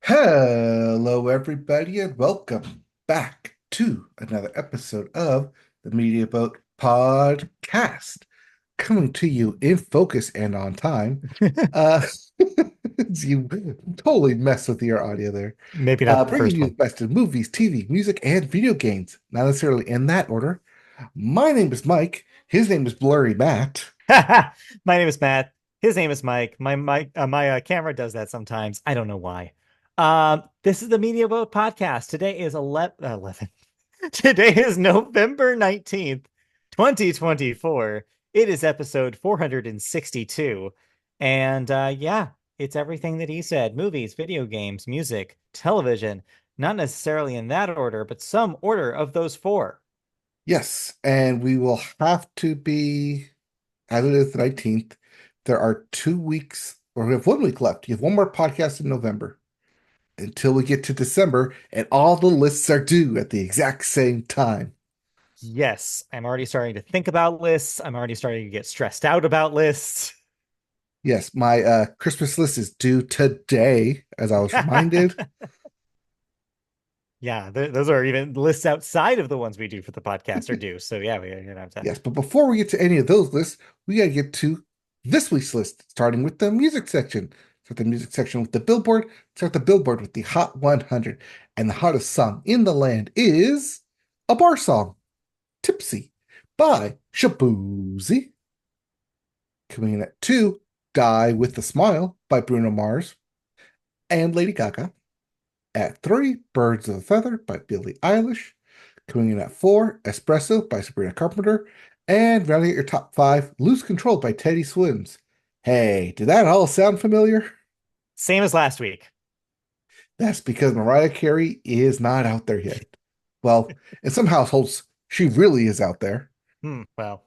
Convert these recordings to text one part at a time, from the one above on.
Hello, everybody, and welcome back to another episode of the Media Boat Podcast, coming to you in focus and on time. Uh, you totally messed with your audio there. Maybe not the Bringing first you the one. best in movies, TV, music, and video games. Not necessarily in that order. My name is Mike. His name is Blurry Matt. My name is Matt. His name is Mike. My camera does that sometimes. I don't know why. This is the Media Boat Podcast. Today is 11. Today is November 19th, 2024. It is episode 462. And yeah, it's everything that he said: movies, video games, music, television. Not necessarily in that order, but some order of those four. Yes, and we will have to be, as it is the 19th, there are 2 weeks, or we have 1 week left. You have one more podcast in November until we get to December, and all the lists are due at the exact same time. Yes, I'm already starting to think about lists. I'm already starting to get stressed out about lists. Yes, my Christmas list is due today, as I was reminded. Yeah, those are even lists outside of the ones we do for the podcast are due. So yeah, we're gonna have to. Yes, but before we get to any of those lists, we got to get to this week's list, starting with the music section. Start the music section with the Billboard. Start the Billboard with the Hot 100. And the hottest song in the land is a bar song, Tipsy by Shaboozey. Coming in at two, Die with a Smile by Bruno Mars and Lady Gaga. At three, Birds of a Feather by Billie Eilish. Coming in at four, Espresso by Sabrina Carpenter. And rounding out your top five, Lose Control by Teddy Swims. Hey, did that all sound familiar? Same as last week. That's because Mariah Carey is not out there yet. Well, in some households, she really is out there, Well,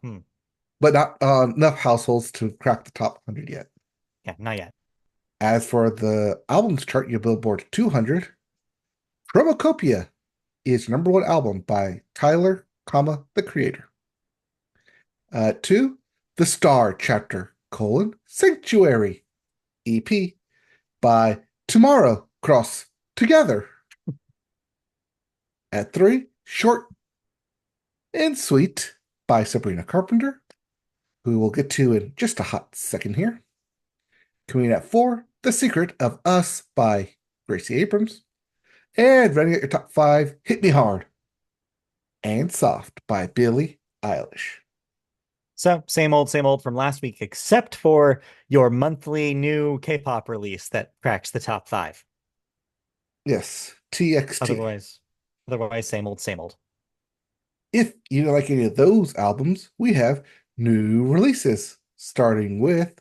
but not enough households to crack the top 100 yet. yeah, not yet. As for the albums chart, your Billboard 200, Chromacopia is number one album by Tyler, the Creator. Two, The Star Chapter, Sanctuary, EP by Tomorrow Cross Together. At three, Short and Sweet by Sabrina Carpenter, who we'll get to in just a hot second here. Coming in at four, The Secret of Us by Gracie Abrams. And running at your top five, Hit Me Hard and Soft by Billie Eilish. So same old from last week, except for your monthly new K-pop release that cracks the top five. Yes, TXT. Otherwise, otherwise, same old, same old. If you don't like any of those albums, we have new releases, starting with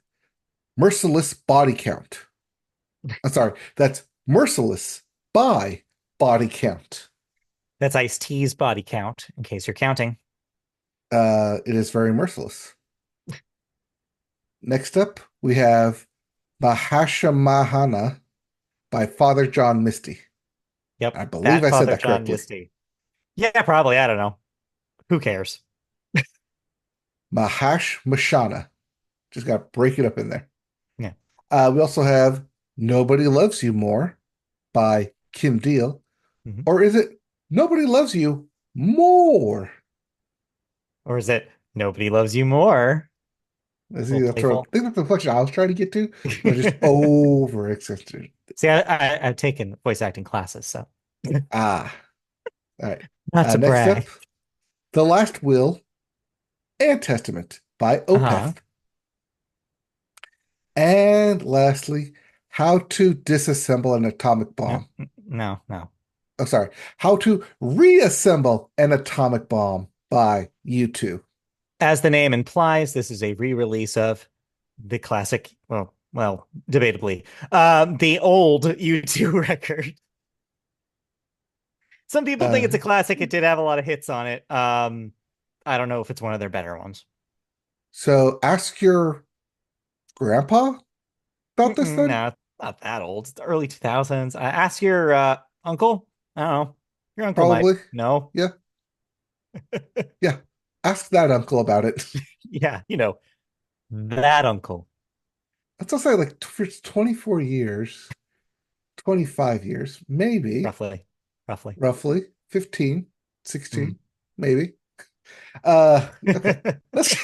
Merciless Body Count. I'm sorry, that's Merciless by Body Count. That's Ice-T's body count, in case you're counting. It is very merciless. Next up, we have Mahashamahana by Father John Misty. Yep, I believe that I said Father that John correctly. Misty. Yeah, probably. I don't know. Who cares? Mahash Mashana. Just got to break it up in there. Yeah. We also have Nobody Loves You More by Kim Deal. Mhm. Or is it Nobody Loves You More? Or is it Nobody Loves You More? I A little see, playful. I think that's the question I was trying to get to, but just over accentuated. See, I've taken voice acting classes, so Ah, all right. not to Next up, brag. The Last Will and Testament by Uh-huh. Opeth. And lastly, How to Disassemble an Atomic No, Bomb. no, no. Oh, sorry. How to Reassemble an Atomic Bomb by U2. As the name implies, this is a re-release of the classic, well, debatably, the old U2 record. Some people think Uh, it's a classic. It did have a lot of hits on it. I don't know if it's one of their better ones. so ask your grandpa about this then? No, it's not that old. It's the early 2000s. Ask your uncle. I don't know. Your uncle might Probably. know. Yeah. Yeah. Ask that uncle about it. Yeah, that uncle. That's also like for 24 years. 25 years, maybe, roughly, roughly. roughly 15, Mm. 16, maybe. Okay. Let's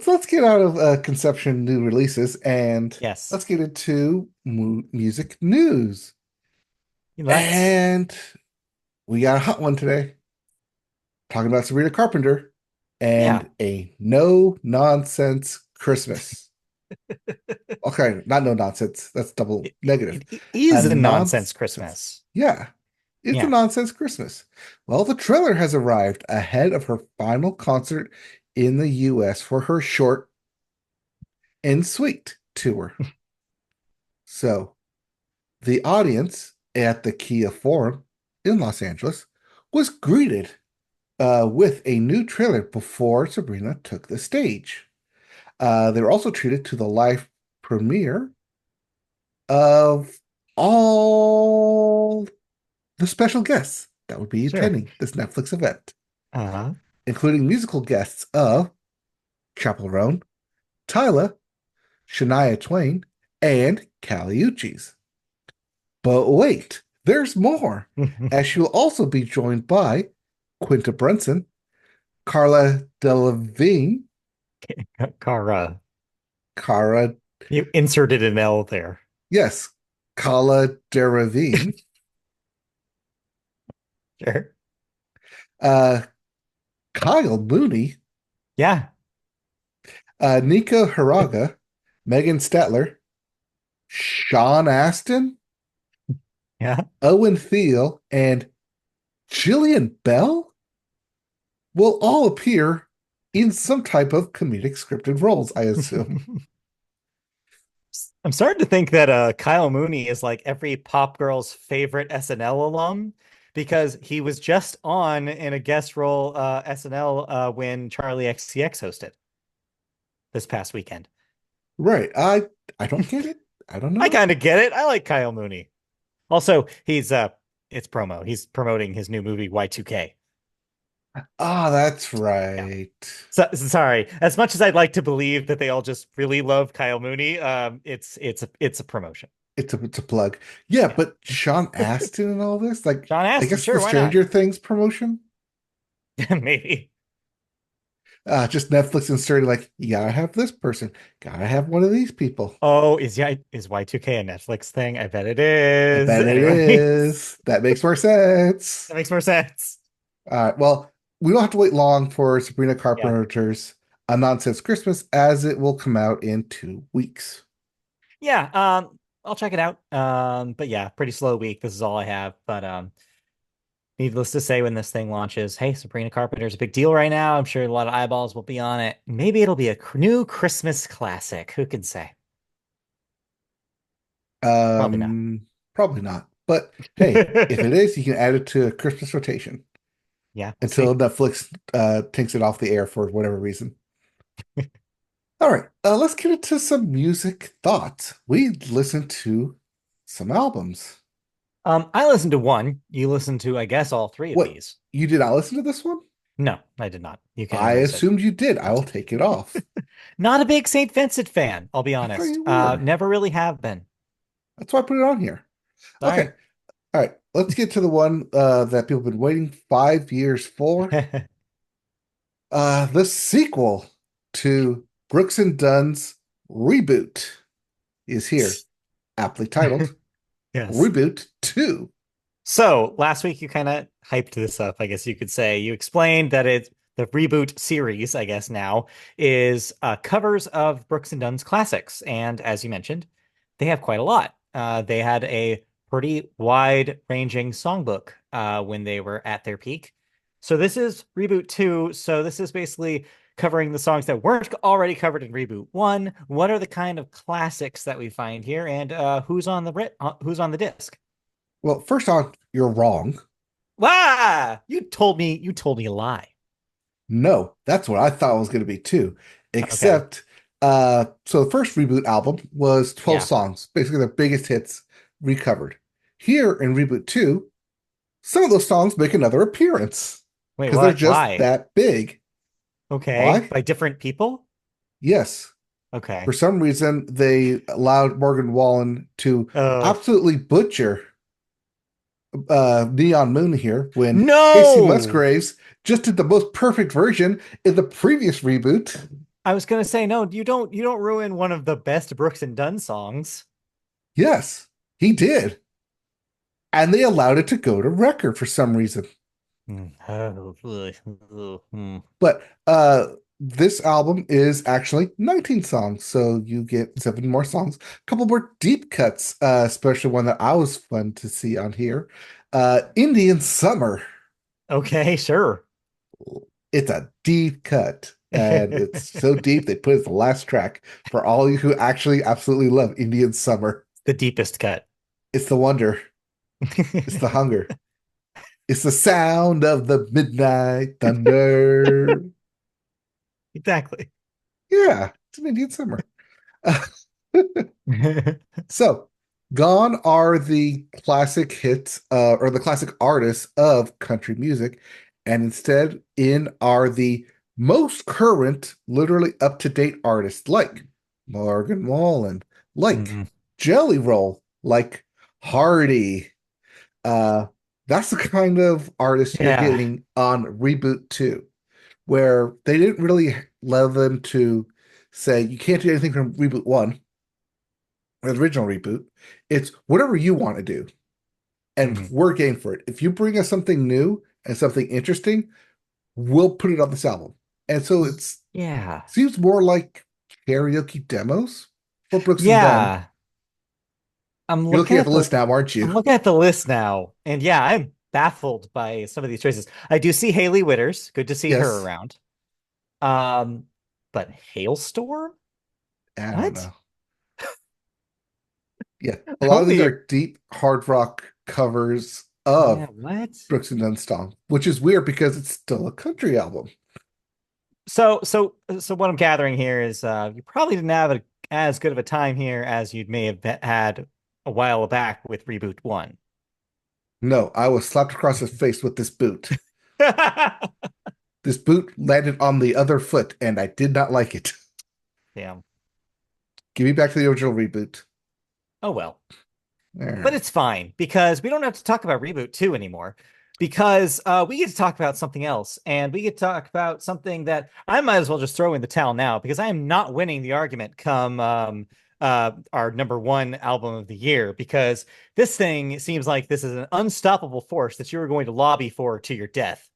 let's get out of conception new releases and Yes, let's get into music news. let's. And we got a hot one today, talking about Sabrina Carpenter Yeah, and a no nonsense Christmas. Okay, not no nonsense. That's double it, negative. it A is a nonsense nonsense. Christmas. Yeah, it's a Yeah. nonsense Christmas. Well, the trailer has arrived ahead of her final concert in the US for her short and sweet tour. So, the audience at the Kia Forum in Los Angeles was greeted with a new trailer before Sabrina took the stage. They were also treated to the live premiere of all the special guests that would be Sure. attending this Netflix event, Uh-huh. including musical guests of Chappell Roan, Tyla, Shania Twain, and Kali Uchis. But wait, there's more, as she'll also be joined by Quinta Brunson, Carla Delevingne, Kara, Cara, you inserted an L there. yes, Carla Delevingne, Sure. uh, Kyle Mooney, Yeah. Nico Haraga, Megan Stetler, Sean Astin, Yeah. Owen Thiel, and Jillian Bell will all appear in some type of comedic scripted roles, I assume. I'm starting to think that Kyle Mooney is like every pop girl's favorite SNL alum because he was just on in a guest role SNL when Charlie XCX hosted this past weekend. Right. I don't get it. I don't I know. kind of get it. I like Kyle Mooney. Also, he's it's promo. He's promoting his new movie Y2K. Ah, that's Yeah. right. Sorry. As much as I'd like to believe that they all just really love Kyle Mooney, it's a promotion. It's a plug. Yeah, Yeah. but Sean Astin and all this, like John I Astin, guess the sure, why not? Stranger Things promotion. Maybe. Just Netflix inserted like, you gotta have this person, gotta have one of these people. Oh, is Y2K a Netflix thing? I bet it I is. bet it Anyways, is. That makes more sense. that makes more sense. All right. Well, we don't have to wait long for Sabrina Yeah. Carpenter's A Nonsense Christmas, as it will come out in 2 weeks. Yeah. I'll check it out. But yeah, pretty slow week. This is all I have. But needless to say, when this thing launches, hey, Sabrina Carpenter's a big deal right now. I'm sure a lot of eyeballs will be on it. Maybe it'll be a new Christmas classic. Who can say? Probably not. Probably not. But hey, if it is, you can add it to a Christmas rotation Yeah, we'll until see. Netflix takes it off the air for whatever reason. All right, let's get into some music thoughts. We listened to some albums. I listened to one. You listened to, I guess, all three of What, these. you did not listen to this one? No, I did not. You can I erase it. assumed you did. I will take it off. Not a big St. Vincent fan, I'll be I thought honest. you were. Never really have been. That's why I put it on here. Okay. Sorry. All right. Let's get to the one that people have been waiting 5 years for. The sequel to Brooks and Dunn's Reboot is here, aptly titled Yes. Reboot 2. So last week you kind of hyped this up, I guess you could say. You explained that it's the reboot series, I guess now, is covers of Brooks and Dunn's classics. And as you mentioned, they have quite a lot. They had a pretty wide-ranging songbook when they were at their peak. So this is Reboot 2. So this is basically covering the songs that weren't already covered in Reboot 1. What are the kind of classics that we find here, and who's on the disc? Well, first off, you're wrong. Wow, you told me a lie. No, that's what I thought it was going to be too. Okay. Except, so the first Reboot album was 12 Yeah. songs, basically their biggest hits recovered. Here in Reboot 2, some of those songs make another appearance Wait, because they're what? just Why? that big. Okay. Why? By different people? Yes. Okay. For some reason, they allowed Morgan Wallen to Oh absolutely butcher Neon Moon here when Casey no! Musgraves just did the most perfect version in the previous reboot. I was gonna say no. You don't ruin one of the best Brooks and Dunn songs. Yes, he did. And they allowed it to go to record for some reason. Oh, But this album is actually 19 songs, so you get 7 more songs, a couple more deep cuts, especially one that I was fun to see on here. Indian Summer. okay, sure. It's a deep cut, and it's so deep they put it as the last track for all you who actually absolutely love Indian Summer. The deepest cut. It's the wonder, it's the hunger, it's the sound of the midnight thunder. Exactly. Yeah, it's an Indian Summer. So, gone are the classic hits or the classic artists of country music, and instead in are the most current, literally up-to-date artists like Morgan Wallen, like Mm-mm. Jelly Roll, like Hardy. Uh, that's the kind of artist you're Yeah. getting on Reboot 2, where they didn't really allow them to say you can't do anything from Reboot 1 the original reboot. It's whatever you want to do, and Mhm. we're game for it. If you bring us something new and something interesting, we'll put it on this album. And so it's Yeah. seems more like karaoke demos for Brooks and Dunn. Yeah. I'm You're looking looking at at the the list now, aren't I'm you? looking at the list now, and yeah, I'm baffled by some of these choices. I do see Haley Witters. Good to see her Yes. around. Um, but Hailstorm? I don't What? know. Yeah, a lot of these Only a are deep hard rock covers yeah, of what? Brooks and Dunn song, which is weird because it's still a country album. So what I'm gathering here is you probably didn't have as good of a time here as you may have had a while back with Reboot 1. No, I was slapped across the face with this boot. This boot landed on the other foot, and I did not like it. Damn. Give me back to the original reboot. Oh well. All But right. it's fine because we don't have to talk about Reboot 2 anymore because we get to talk about something else and we get to talk about something that I might as well just throw in the towel now because I am not winning the argument come our number one album of the year because this thing seems like this is an unstoppable force that you are going to lobby for to your death.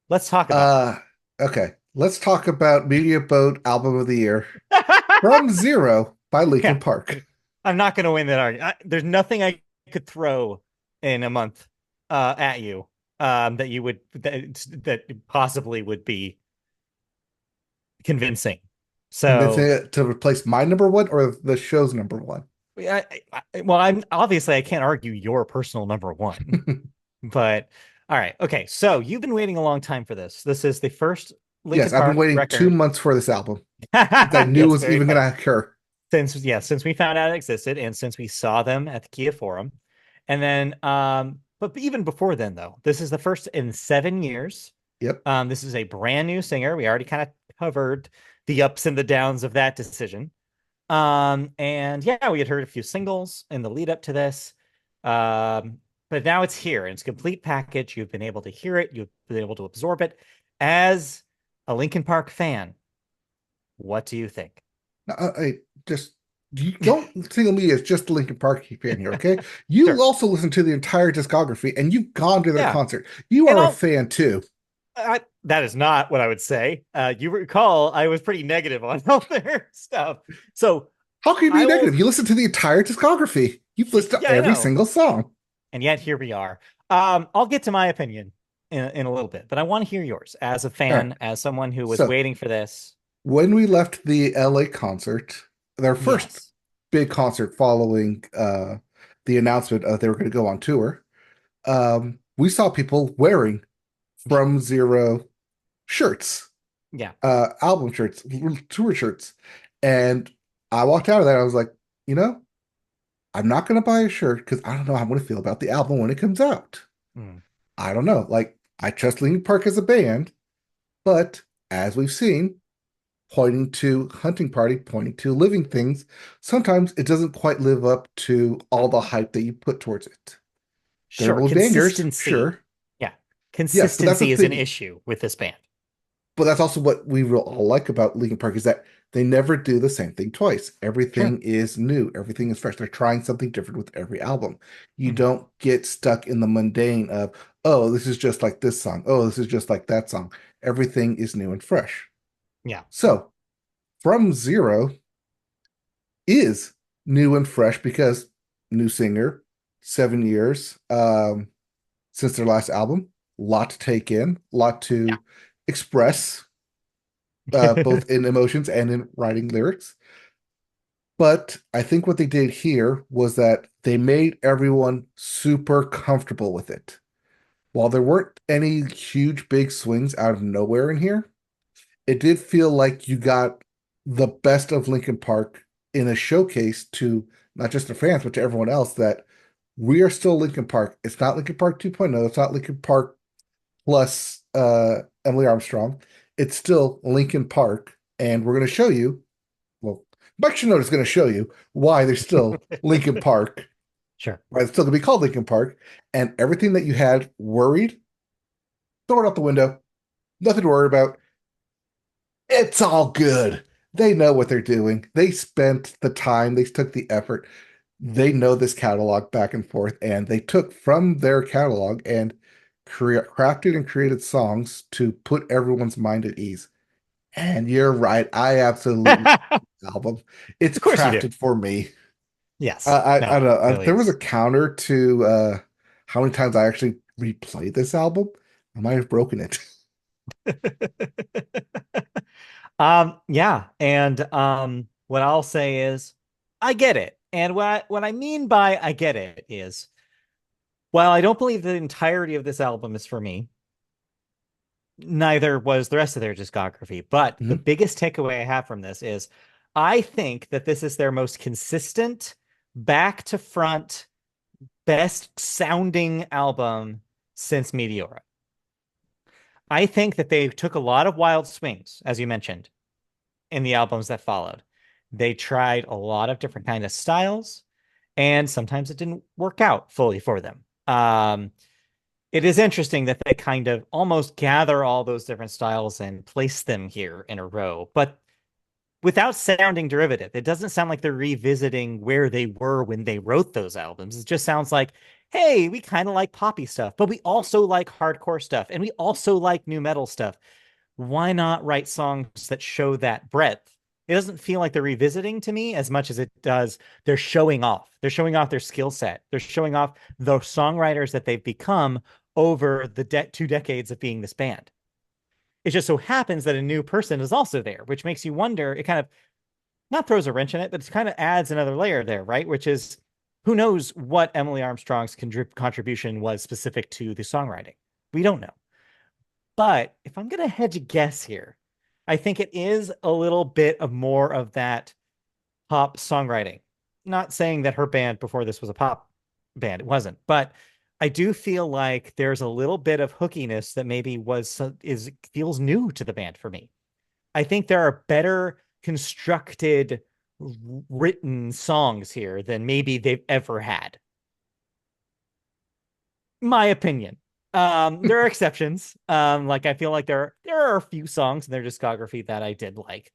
Let's talk about Uh, okay. Let's talk about Media Boat Album of the Year it. from Zero by Linkin Yeah, Park. I'm not going to win that argument. There's nothing I could throw in a month at you that you would that possibly would be convincing. Convincing So, it to replace my number one or the show's number one. well, I'm obviously I can't argue your personal number one, but all right, okay. So you've been waiting a long time for this. This is the first Yes, Linkin I've been Park waiting two record. months for this album since I knew it Yes, was very even going funny. to occur. Since we found out it existed and since we saw them at the Kia Forum. And then but even before then though, this is the first in 7 years. Yep. This is a brand new singer. We already kind of covered the ups and the downs of that decision. And yeah, we had heard a few singles in the lead up to this. But now it's here and it's a complete package. You've been able to hear it, you've been able to absorb it. As a Linkin Park fan, what do you think? I just you don't single me as just the Linkin Park fan here, okay? You Sure. also listen to the entire discography and you've gone to their Yeah. concert. You And are a I'll fan too. that is not what I would say. You recall I was pretty negative on all their stuff. So How can you be I will, negative? You listen to the entire discography. You've listened to yeah, I every know. single song. And yet here we are. I'll get to my opinion in a little bit, but I want to hear yours as a All right. fan, as someone who was So waiting for this. when we left the LA concert, their first Yes. big concert following the announcement they were going to go on tour, we saw people wearing From Zero shirts, Yeah. album shirts, tour shirts. And I walked out of that. I was like, you know, I'm not going to buy a shirt because I don't know how I'm going to feel about the album when it comes out. Mm. I don't know. Like, I trust Linkin Park as a band, but as we've seen, pointing to Hunting Party, pointing to Living Things. Sometimes it doesn't quite live up to all the hype that you put towards it. There Sure, will be bangers, consistency. sure. Yeah. Yes, but that's the Consistency is an thing. issue with this band. But that's also what we will all like about Linkin Park is that they never do the same thing twice. Sure. Everything is new. Everything is fresh. They're trying something different with every album. You Mhm. don't get stuck in the mundane of, oh, this is just like this song. Oh, this is just like that song. Everything is new and fresh. Yeah. So, From Zero is new and fresh because new singer, 7 years since their last album, lot to take in, lot to express, Yeah. both in emotions and in writing lyrics. But I think what they did here was that they made everyone super comfortable with it. While there weren't any huge big swings out of nowhere in here, it did feel like you got the best of Linkin Park in a showcase to not just the fans, but to everyone else that we are still Linkin Park. It's not Linkin Park 2.0. It's not Linkin Park plus Emily Armstrong. It's still Linkin Park. And we're going to show you, well, Mike Shinoda is going to show you why there's still Linkin Park, Sure. why it's still going to be called Linkin Park. And everything that you had worried, throw it out the window. Nothing to worry about. It's all good. They know what they're doing. They spent the time, they took the effort. They know this catalog back and forth, and they took from their catalog and crafted and created songs to put everyone's mind at ease. And you're right. I absolutely love Of this album. It's course you do. crafted for me. Yes. I No, don't know. it really There was a is. counter to how many times I actually replayed this album. I might have broken it. Yeah, and what I'll say is I get it. And what I mean by I get it is while I don't believe the entirety of this album is for me, neither was the rest of their discography. But the Mhm. biggest takeaway I have from this is I think that this is their most consistent, back to front, best sounding album since Meteora. I think that they took a lot of wild swings, as you mentioned, in the albums that followed. They tried a lot of different kind of styles, and sometimes it didn't work out fully for them. It is interesting that they kind of almost gather all those different styles and place them here in a row, but without sounding derivative. It doesn't sound like they're revisiting where they were when they wrote those albums. It just sounds like, hey, we kind of like poppy stuff, but we also like hardcore stuff, and we also like new metal stuff. Why not write songs that show that breadth? It doesn't feel like they're revisiting to me as much as it does. They're showing off. They're showing off their skill set. They're showing off the songwriters that they've become over the 2 decades of being this band. It just so happens that a new person is also there, which makes you wonder. It kind of not throws a wrench in it, but it kind of adds another layer there, right? Which is who knows what Emily Armstrong's contribution was specific to the songwriting. We don't know. But if I'm going to hedge a guess here, I think it is a little bit of more of that pop songwriting. Not saying that her band before this was a pop band, it wasn't, but I do feel like there's a little bit of hookiness that maybe was is feels new to the band for me. I think there are better constructed written songs here than maybe they've ever had. My opinion. There are exceptions. Like I feel like there are a few songs in their discography that I did like.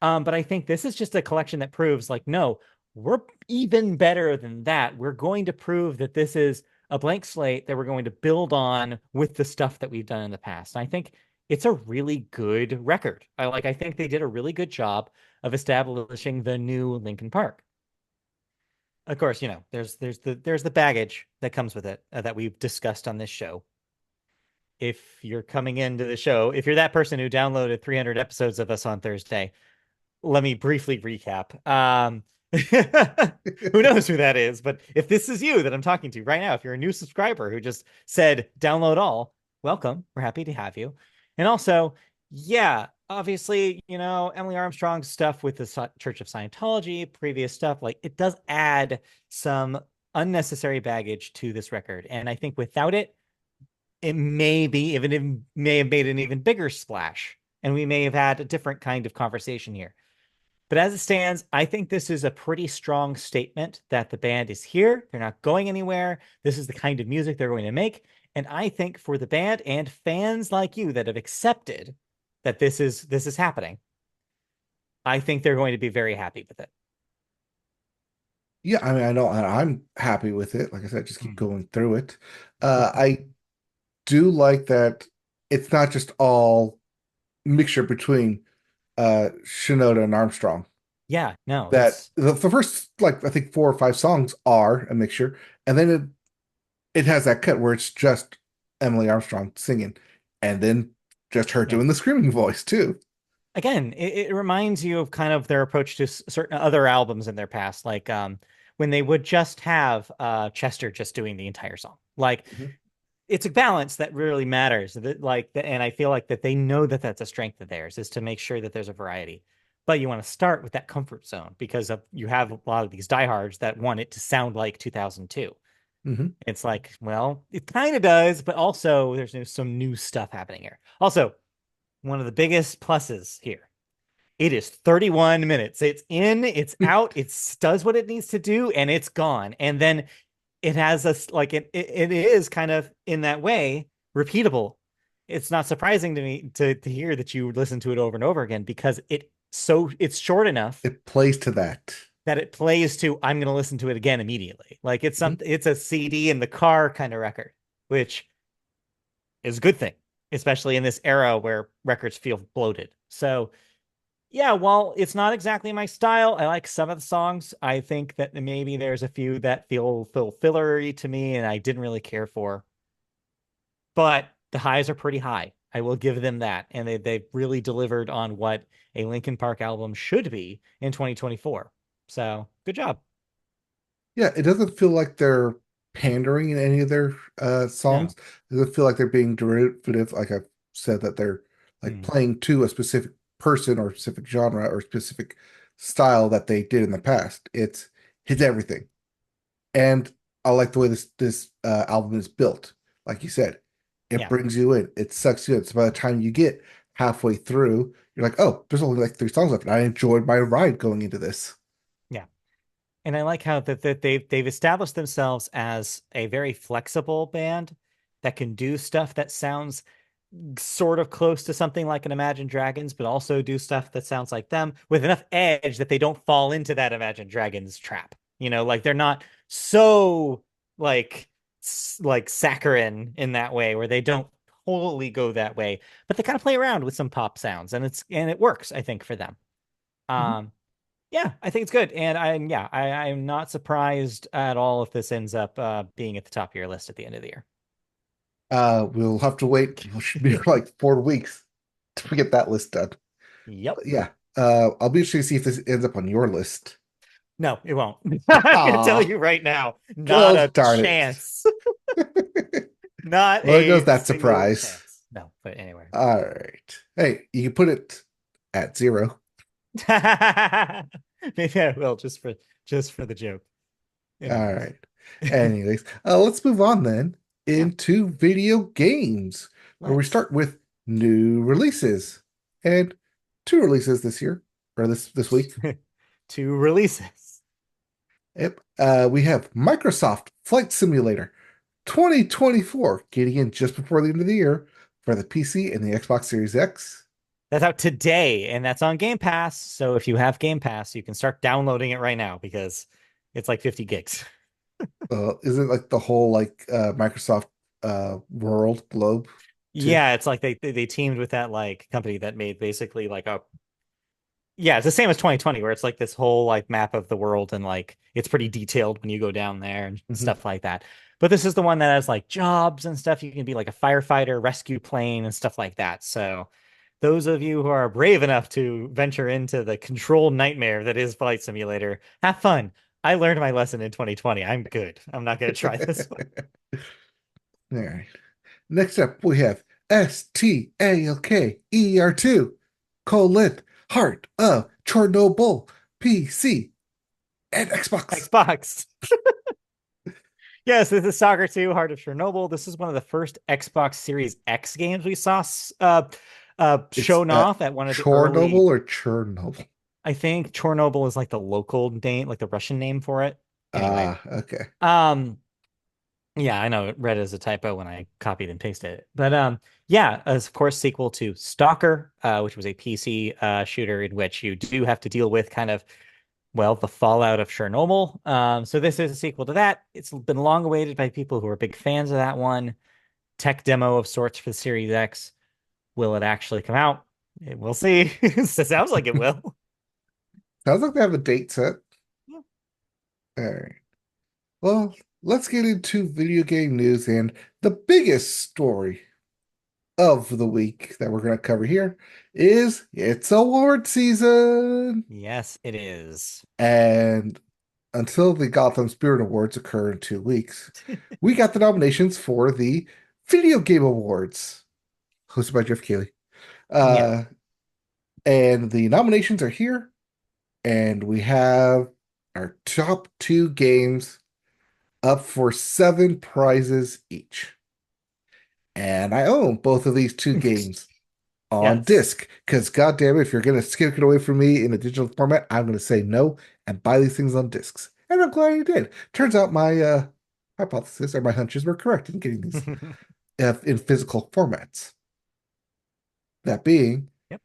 But I think this is just a collection that proves like, no, we're even better than that. We're going to prove that this is a blank slate that we're going to build on with the stuff that we've done in the past. And I think it's a really good record. I think they did a really good job of establishing the new Linkin Park. Of course, there's the baggage that comes with it that we've discussed on this show. If you're coming into the show, if you're that person who downloaded 300 episodes of us on Thursday, let me briefly recap. Who knows who that is, but if this is you that I'm talking to right now, if you're a new subscriber who just said download all, welcome. We're happy to have you. And also, yeah, obviously, Emily Armstrong's stuff with the Church of Scientology, previous stuff, like it does add some unnecessary baggage to this record. And I think without it, it may have made an even bigger splash and we may have had a different kind of conversation here. But as it stands, I think this is a pretty strong statement that the band is here. They're not going anywhere. This is the kind of music they're going to make. And I think for the band and fans like you that have accepted that this is happening, I think they're going to be very happy with it. Yeah, I mean, I know I'm happy with it. Like I said, just keep Mm. going through it. Yep. I do like that it's not just all mixture between Shinoda and Armstrong. Yeah, no, That that's the first, like, I think 4 or 5 songs are a mixture, and then it has that cut where it's just Emily Armstrong singing, and then just her yeah. doing the screaming voice too. Again, it reminds you of kind of their approach to certain other albums in their past, like when they would just have Chester just doing the entire song. Like Mhm. it's a balance that really matters. And I feel like that they know that that's a strength of theirs is to make sure that there's a variety. But you want to start with that comfort zone because you have a lot of these diehards that want it to sound like 2002. Mhm. It's like, well, it kind of does, but also there's some new stuff happening here. Also, one of the biggest pluses here. It is 31 minutes. It's in, it's out, it does what it needs to do, and it's gone. And then it has us like it is kind of in that way repeatable. It's not surprising to me to hear that you listen to it over and over again because it's short enough It plays to that. that it plays to I'm going to listen to it again immediately. Like Mhm. it's a CD in the car kind of record, which is a good thing, especially in this era where records feel bloated. So yeah, while it's not exactly my style, I like some of the songs. I think that maybe there's a few that feel fillery to me and I didn't really care for. But the highs are pretty high. I will give them that. And they've really delivered on what a Linkin Park album should be in 2024. So good job. Yeah, it doesn't feel like they're pandering in any of their No. songs. It doesn't feel like they're being derivative, like I've said, that they're like Mm, playing to a specific person or specific genre or specific style that they did in the past. It's hits everything. And I like the way this album is built. Like you said, it yeah. brings you in, it sucks you in. So by the time you get halfway through, you're like, oh, there's only like 3 songs left. And I enjoyed my ride going into this. Yeah. And I like how that they've established themselves as a very flexible band that can do stuff that sounds sort of close to something like an Imagine Dragons, but also do stuff that sounds like them with enough edge that they don't fall into that Imagine Dragons trap. Like they're not so like like saccharine in that way where they don't totally go that way, but they kind of play around with some pop sounds and it works, I think, for them. Mhm. Um, yeah, I think it's good. And I'm not surprised at all if this ends up being at the top of your list at the end of the year. We'll have to wait. It should be like 4 weeks to get that list done. Yep. But yeah, I'll be interested to see if this ends up on your list. No, it won't. I'm gonna tell Ah, you right now, not gosh a darn it. chance. Not Well, there goes a that single surprise. chance. No, but anyway. All right. Hey, you can put it at 0. Maybe I will just for the joke. All Anyways. right. Anyways, let's move on then Yeah, into video games, where we let's. start with new releases and 2 releases this year or this week. Two releases. Yep. We have Microsoft Flight Simulator 2024 getting in just before the end of the year for the PC and the Xbox Series X. That's out today, and that's on Game Pass. So if you have Game Pass, you can start downloading it right now because it's like 50 gigs. Is it like the whole like Microsoft world globe too? Yeah, it's like they teamed with that like company that made basically like a yeah, it's the same as 2020 where it's like this whole like map of the world and like it's pretty detailed when you go down there and Hmm. stuff like that. But this is the one that has like jobs and stuff. You can be like a firefighter, rescue plane and stuff like that. So those of you who are brave enough to venture into the control nightmare that is Flight Simulator, have fun. I learned my lesson in 2020. I'm good. I'm not going to try this one. All right. Next up, we have STALKER2 colon Heart of Chernobyl PC and Xbox. Xbox. Yes, this is Soccer 2, Heart of Chernobyl. This is one of the first Xbox Series X games we saw It's shown off at one of the Chornoble early. or Chernobyl? I think Chernobyl is like the local name, like the Russian name for it. Anyway, Ah, okay. um, yeah, I know it read as a typo when I copied and pasted it. But yeah, as of course, sequel to Stalker, which was a PC shooter in which you do have to deal with kind of, well, the fallout of Chernobyl. So this is a sequel to that. It's been long awaited by people who are big fans of that one. Tech demo of sorts for the Series X. Will it actually come out? We'll see. It sounds like it will. Sounds like they have a date set. Yeah. All right. Well, let's get into video game news and the biggest story of the week that we're going to cover here is it's award season. Yes, it is. And until the Gotham Spirit Awards occur in 2 weeks, we got the nominations for the Video Game Awards, hosted by Jeff Keighley. Yeah. Uh, and the nominations are here, and we have our top two games up for 7 prizes each. And I own both of these two games on Yes. disc because, goddamn it, if you're going to skip it away from me in a digital format, I'm going to say no and buy these things on discs. And I'm glad you did. Turns out my hypothesis or my hunches were correct in getting these in physical formats. That being Yep.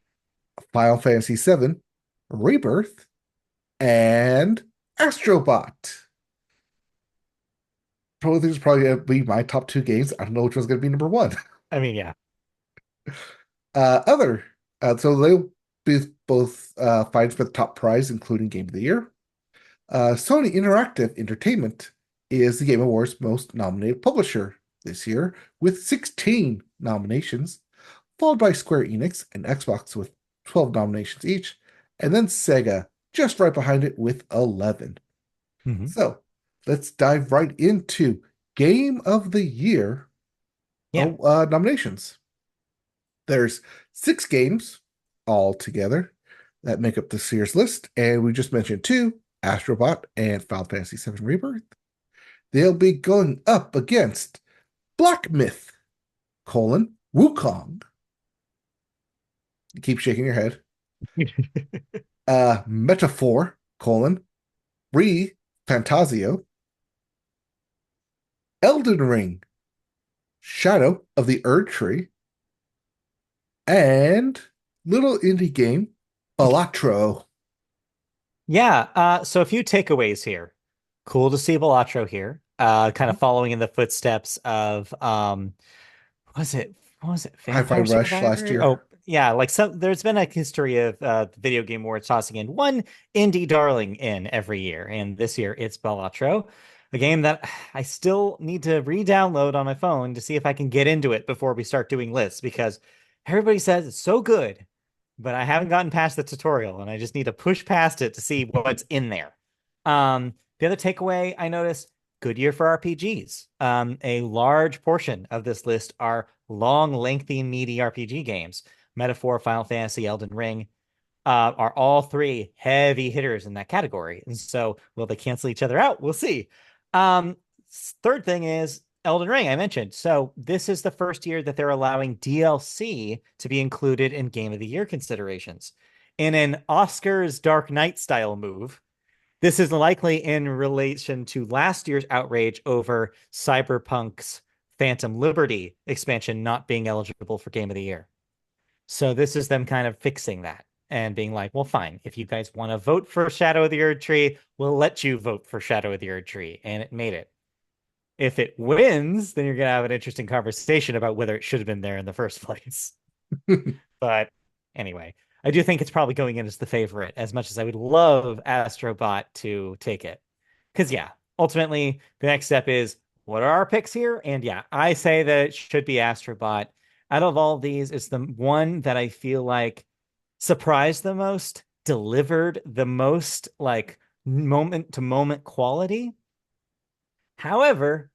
Final Fantasy VII, Rebirth, and Astrobot. Both of these are probably going to be my top two games. I don't know which one's going to be number one. I mean, yeah. Other so they'll be both fighting for the top prize, including Game of the Year. Sony Interactive Entertainment is the Game Awards most nominated publisher this year with 16 nominations, followed by Square Enix and Xbox with 12 nominations each, and then Sega just right behind it with 11. Hmm. So let's dive right into Game of the Year Yeah. nominations. There's 6 games all together that make up this year's list, and we just mentioned two, Astrobot and Final Fantasy VII Rebirth. They'll be going up against Black Myth, Wukong. You keep shaking your head. Metaphor, Re Fantasio, Elden Ring, Shadow of the Erd Tree, and little indie game, Balatro. Yeah. So a few takeaways here. Cool to see Balatro here. Kind of following in the footsteps of what was it? What was it? Hi-Fi Vampire Rush last Survivor? year. Oh, yeah, like some there's been a history of the video game awards tossing in one indie darling in every year. And this year it's Balatro, a game that I still need to re-download on my phone to see if I can get into it before we start doing lists because everybody says it's so good, but I haven't gotten past the tutorial and I just need to push past it to see what's in there. The other takeaway I noticed, good year for RPGs. A large portion of this list are long, lengthy, meaty RPG games. Metaphor, Final Fantasy, Elden Ring are all three heavy hitters in that category. And so, will they cancel each other out? We'll see. Um, Third thing is Elden Ring, I mentioned. So, this is the first year that they're allowing DLC to be included in Game of the Year considerations. In an Oscars Dark Knight style move, this is likely in relation to last year's outrage over Cyberpunk's Phantom Liberty expansion not being eligible for Game of the Year. So this is them kind of fixing that and being like, well, fine. If you guys want to vote for Shadow of the Erd Tree, we'll let you vote for Shadow of the Erd Tree. And it made it. If it wins, then you're going to have an interesting conversation about whether it should have been there in the first place. But anyway, I do think it's probably going in as the favorite, as much as I would love Astrobot to take it. Because, yeah, ultimately, the next step is what are our picks here? And yeah, I say that it should be Astrobot. Out of all of these, it's the one that I feel like surprised the most, delivered the most like moment to moment quality. However,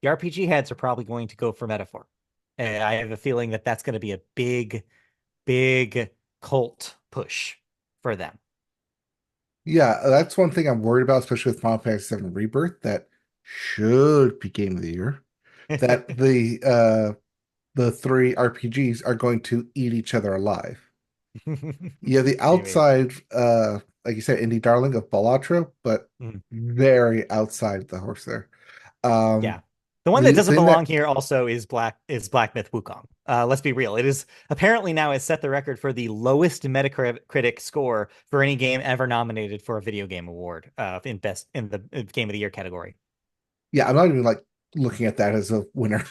the RPG heads are probably going to go for Metaphor. And I have a feeling that that's going to be a big cult push for them. Yeah, that's one thing I'm worried about, especially with Final Fantasy VII Rebirth, that should be Game of the Year. That the the three RPGs are going to eat each other alive. Yeah, the Maybe. outside, like you said, indie darling of Balatro, but Mhm. very outside the horse there. Yeah. Um, The one that the doesn't thing belong that, here also is Black Myth Wukong. Let's be real. It is apparently now has set the record for the lowest Metacritic score for any game ever nominated for a video game award in the game of the year category. yeah, I'm not even like looking at that as a winner.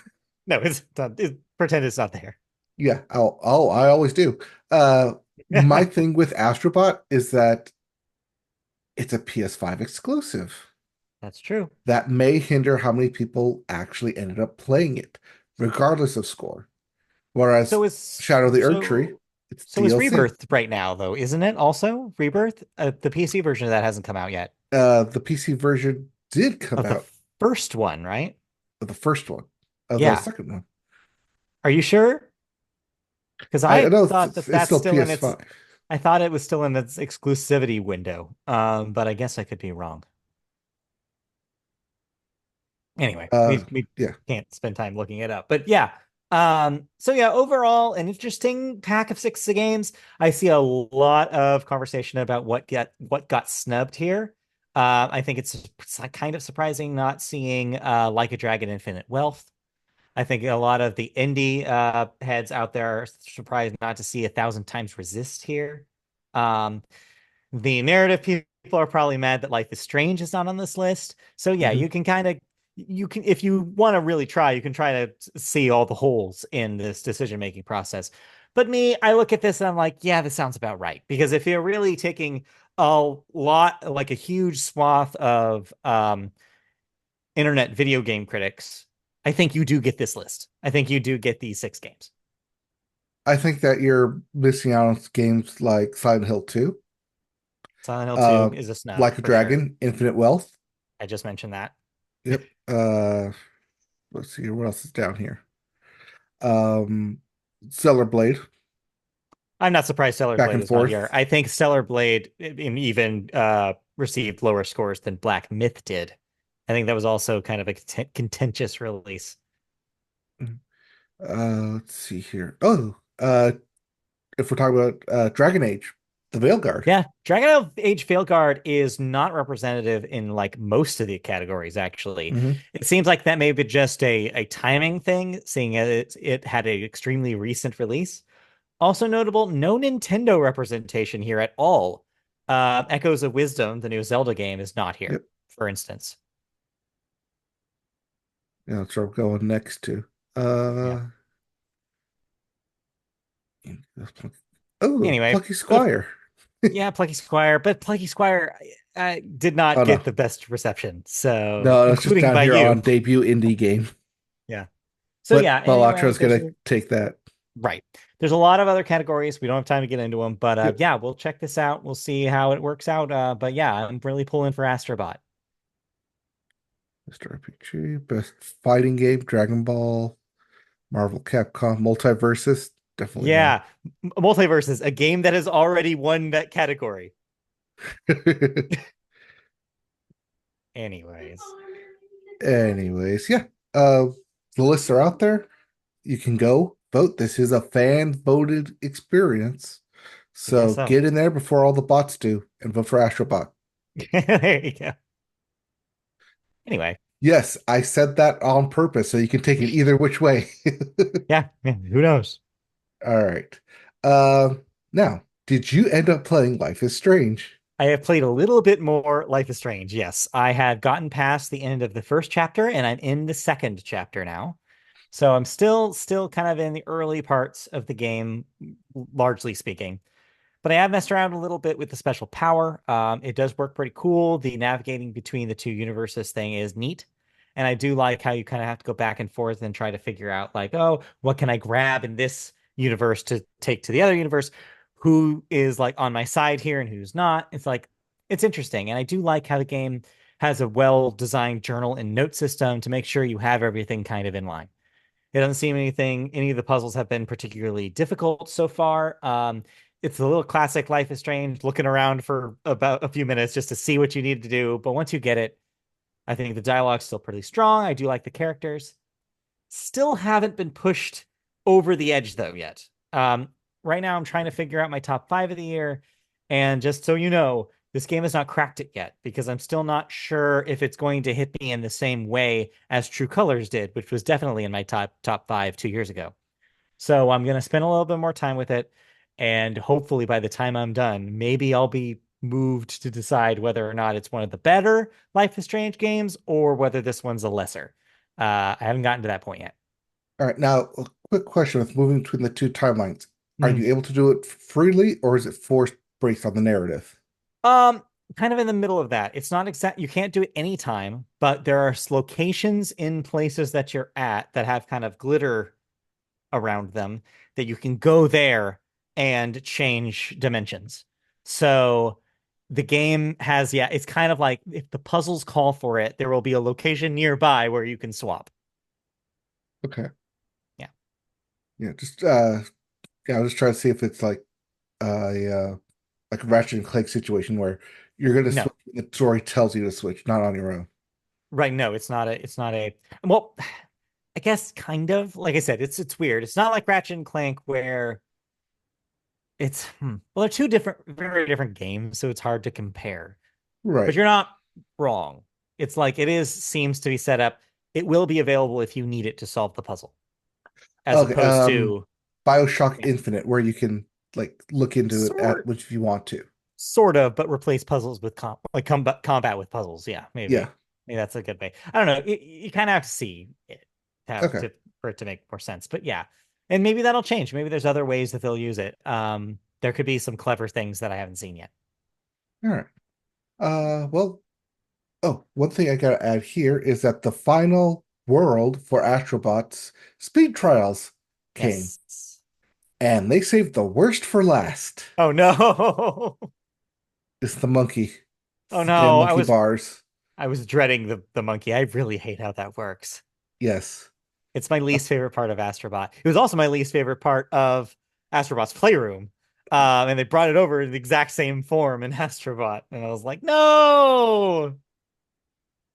No, it's not, pretend it's not there. Yeah, I always do. Uh, my thing with Astrobot is that it's a PS5 exclusive. That's true. That may hinder how many people actually ended up playing it, regardless of score. Whereas So is Shadow of the Erdtree, so it's so is DLC. Rebirth right now though, isn't it? Also, Rebirth, the PC version of that hasn't come out yet. The PC version did come Of the out first one, right? of the first one, of the Yeah. second one. Are you sure? Because I I know thought that it's that's still still in its PS5. I thought it was still in its exclusivity window. But I guess I could be wrong. Anyway, Uh, we yeah, can't spend time looking it up. But yeah. So yeah, overall, an interesting pack of six games. I see a lot of conversation about what got snubbed here. I think it's kind of surprising not seeing Like a Dragon Infinite Wealth. I think a lot of the indie heads out there are surprised not to see A Thousand Times Resist here. Um, the narrative people are probably mad that Life is Strange is not on this list. So yeah, hmm you can if you want to really try, you can try to see all the holes in this decision making process. But me, I look at this and I'm like, yeah, this sounds about right. Because if you're really taking a lot, like a huge swath of internet video game critics, I think you do get this list. I think you do get these six games. I think that you're missing out on games like Silent Hill 2, Silent Hill 2 uh, is a snub Like a for sure. Dragon, Infinite Wealth. I just mentioned that. Yep. Let's see here. What else is down here? Um, Stellar Blade, I'm not surprised Stellar back Blade and is not here. forth. I think Stellar Blade even received lower scores than Black Myth did. I think that was also kind of a contentious release. Let's see here. Oh, if we're talking about Dragon Age, the Veilguard. Yeah, Dragon Age Veilguard is not representative in like most of the categories, actually. hmm It seems like that may be just a timing thing, seeing as it had an extremely recent release. Also notable, no Nintendo representation here at all. Echoes of Wisdom, the new Zelda game, is not here, Yep. for instance. Yeah, that's where I'm going next to. Yeah. Uh, oh, Anyway, Plucky but Squire. yeah, Plucky Squire, but Plucky Squire did not Oh no, get the best reception, so no, it's just including down by here you. on debut indie game. Yeah. So yeah, But anyway, Balatra's gonna take that. right. There's a lot of other categories. We don't have time to get into them, but Yep. yeah, we'll check this out. We'll see how it works out. But yeah, I'm really pulling for Astrobot. Mr. RPG, best fighting game, Dragon Ball, Marvel Capcom, Multiversus, definitely not. Yeah, Multiverses, a game that has already won that category. Anyways, Anyways, yeah. The lists are out there. You can go vote. This is a fan voted experience. I guess So so. get in there before all the bots do and vote for Astrobot. There you go. Anyway, Yes, I said that on purpose so you can take it either which way. yeah, who knows? All right. Now, did you end up playing Life is Strange? I have played a little bit more Life is Strange. Yes, I had gotten past the end of the first chapter and I'm in the second chapter now. So I'm still kind of in the early parts of the game, largely speaking. But I have messed around a little bit with the special power. It does work pretty cool. The navigating between the two universes thing is neat. And I do like how you kind of have to go back and forth and try to figure out, like, oh, what can I grab in this universe to take to the other universe? Who is like on my side here and who's not? It's like, it's interesting. And I do like how the game has a well designed journal and note system to make sure you have everything kind of in line. It doesn't seem any of the puzzles have been particularly difficult so far. It's a little classic Life is Strange, looking around for about a few minutes just to see what you need to do. But once you get it, I think the dialogue's still pretty strong. I do like the characters. Still haven't been pushed over the edge though yet. Right now I'm trying to figure out my top 5 of the year, and just so you know, this game has not cracked it yet because I'm still not sure if it's going to hit me in the same way as True Colors did, which was definitely in my top 5 2 years ago. So I'm gonna spend a little bit more time with it, and hopefully by the time I'm done, maybe I'll be moved to decide whether or not it's one of the better Life is Strange games or whether this one's a lesser. I haven't gotten to that point yet. All right, now a quick question with moving between the two timelines. Are Mhm. you able to do it freely or is it forced based on the narrative? Um, Kind of in the middle of that. It's not exact. You can't do it anytime, but there are locations in places that you're at that have kind of glitter around them that you can go there and change dimensions. So the game has, yeah, it's kind of like if the puzzles call for it, there will be a location nearby where you can swap. Okay. Yeah. Yeah, just yeah, I was just trying to see if it's like a Ratchet and Clank situation where you're gonna No. switch when the story tells you to switch, not on your own. Right. No, it's not a, well, I guess kind of. Like I said, it's weird. It's not like Ratchet and Clank where well, they're two different, very different games, so it's hard to compare. But Right. you're not wrong. It's like it is seems to be set up. It will be available if you need it to solve the puzzle, as Okay. opposed to BioShock yeah, Infinite, where you can like look into it at sort which if you want to. sort of, but replace puzzles with combat with puzzles. Yeah, Yeah. maybe that's a good way. I don't know. You kind of have to see it Okay. for it to make more sense. But yeah, and maybe that'll change. Maybe there's other ways that they'll use it. There could be some clever things that I haven't seen yet. All right. Well, oh, one thing I gotta add here is that the final world for Astrobot's speed trials came, Yes. and they saved the worst for last. Oh no. It's the monkey. It's Oh the damn no. monkey bars. I was dreading the monkey. I really hate how that works. Yes. It's my Uh, least favorite part of Astrobot. It was also my least favorite part of Astrobot's Playroom. And they brought it over in the exact same form in Astrobot. And I was like, no.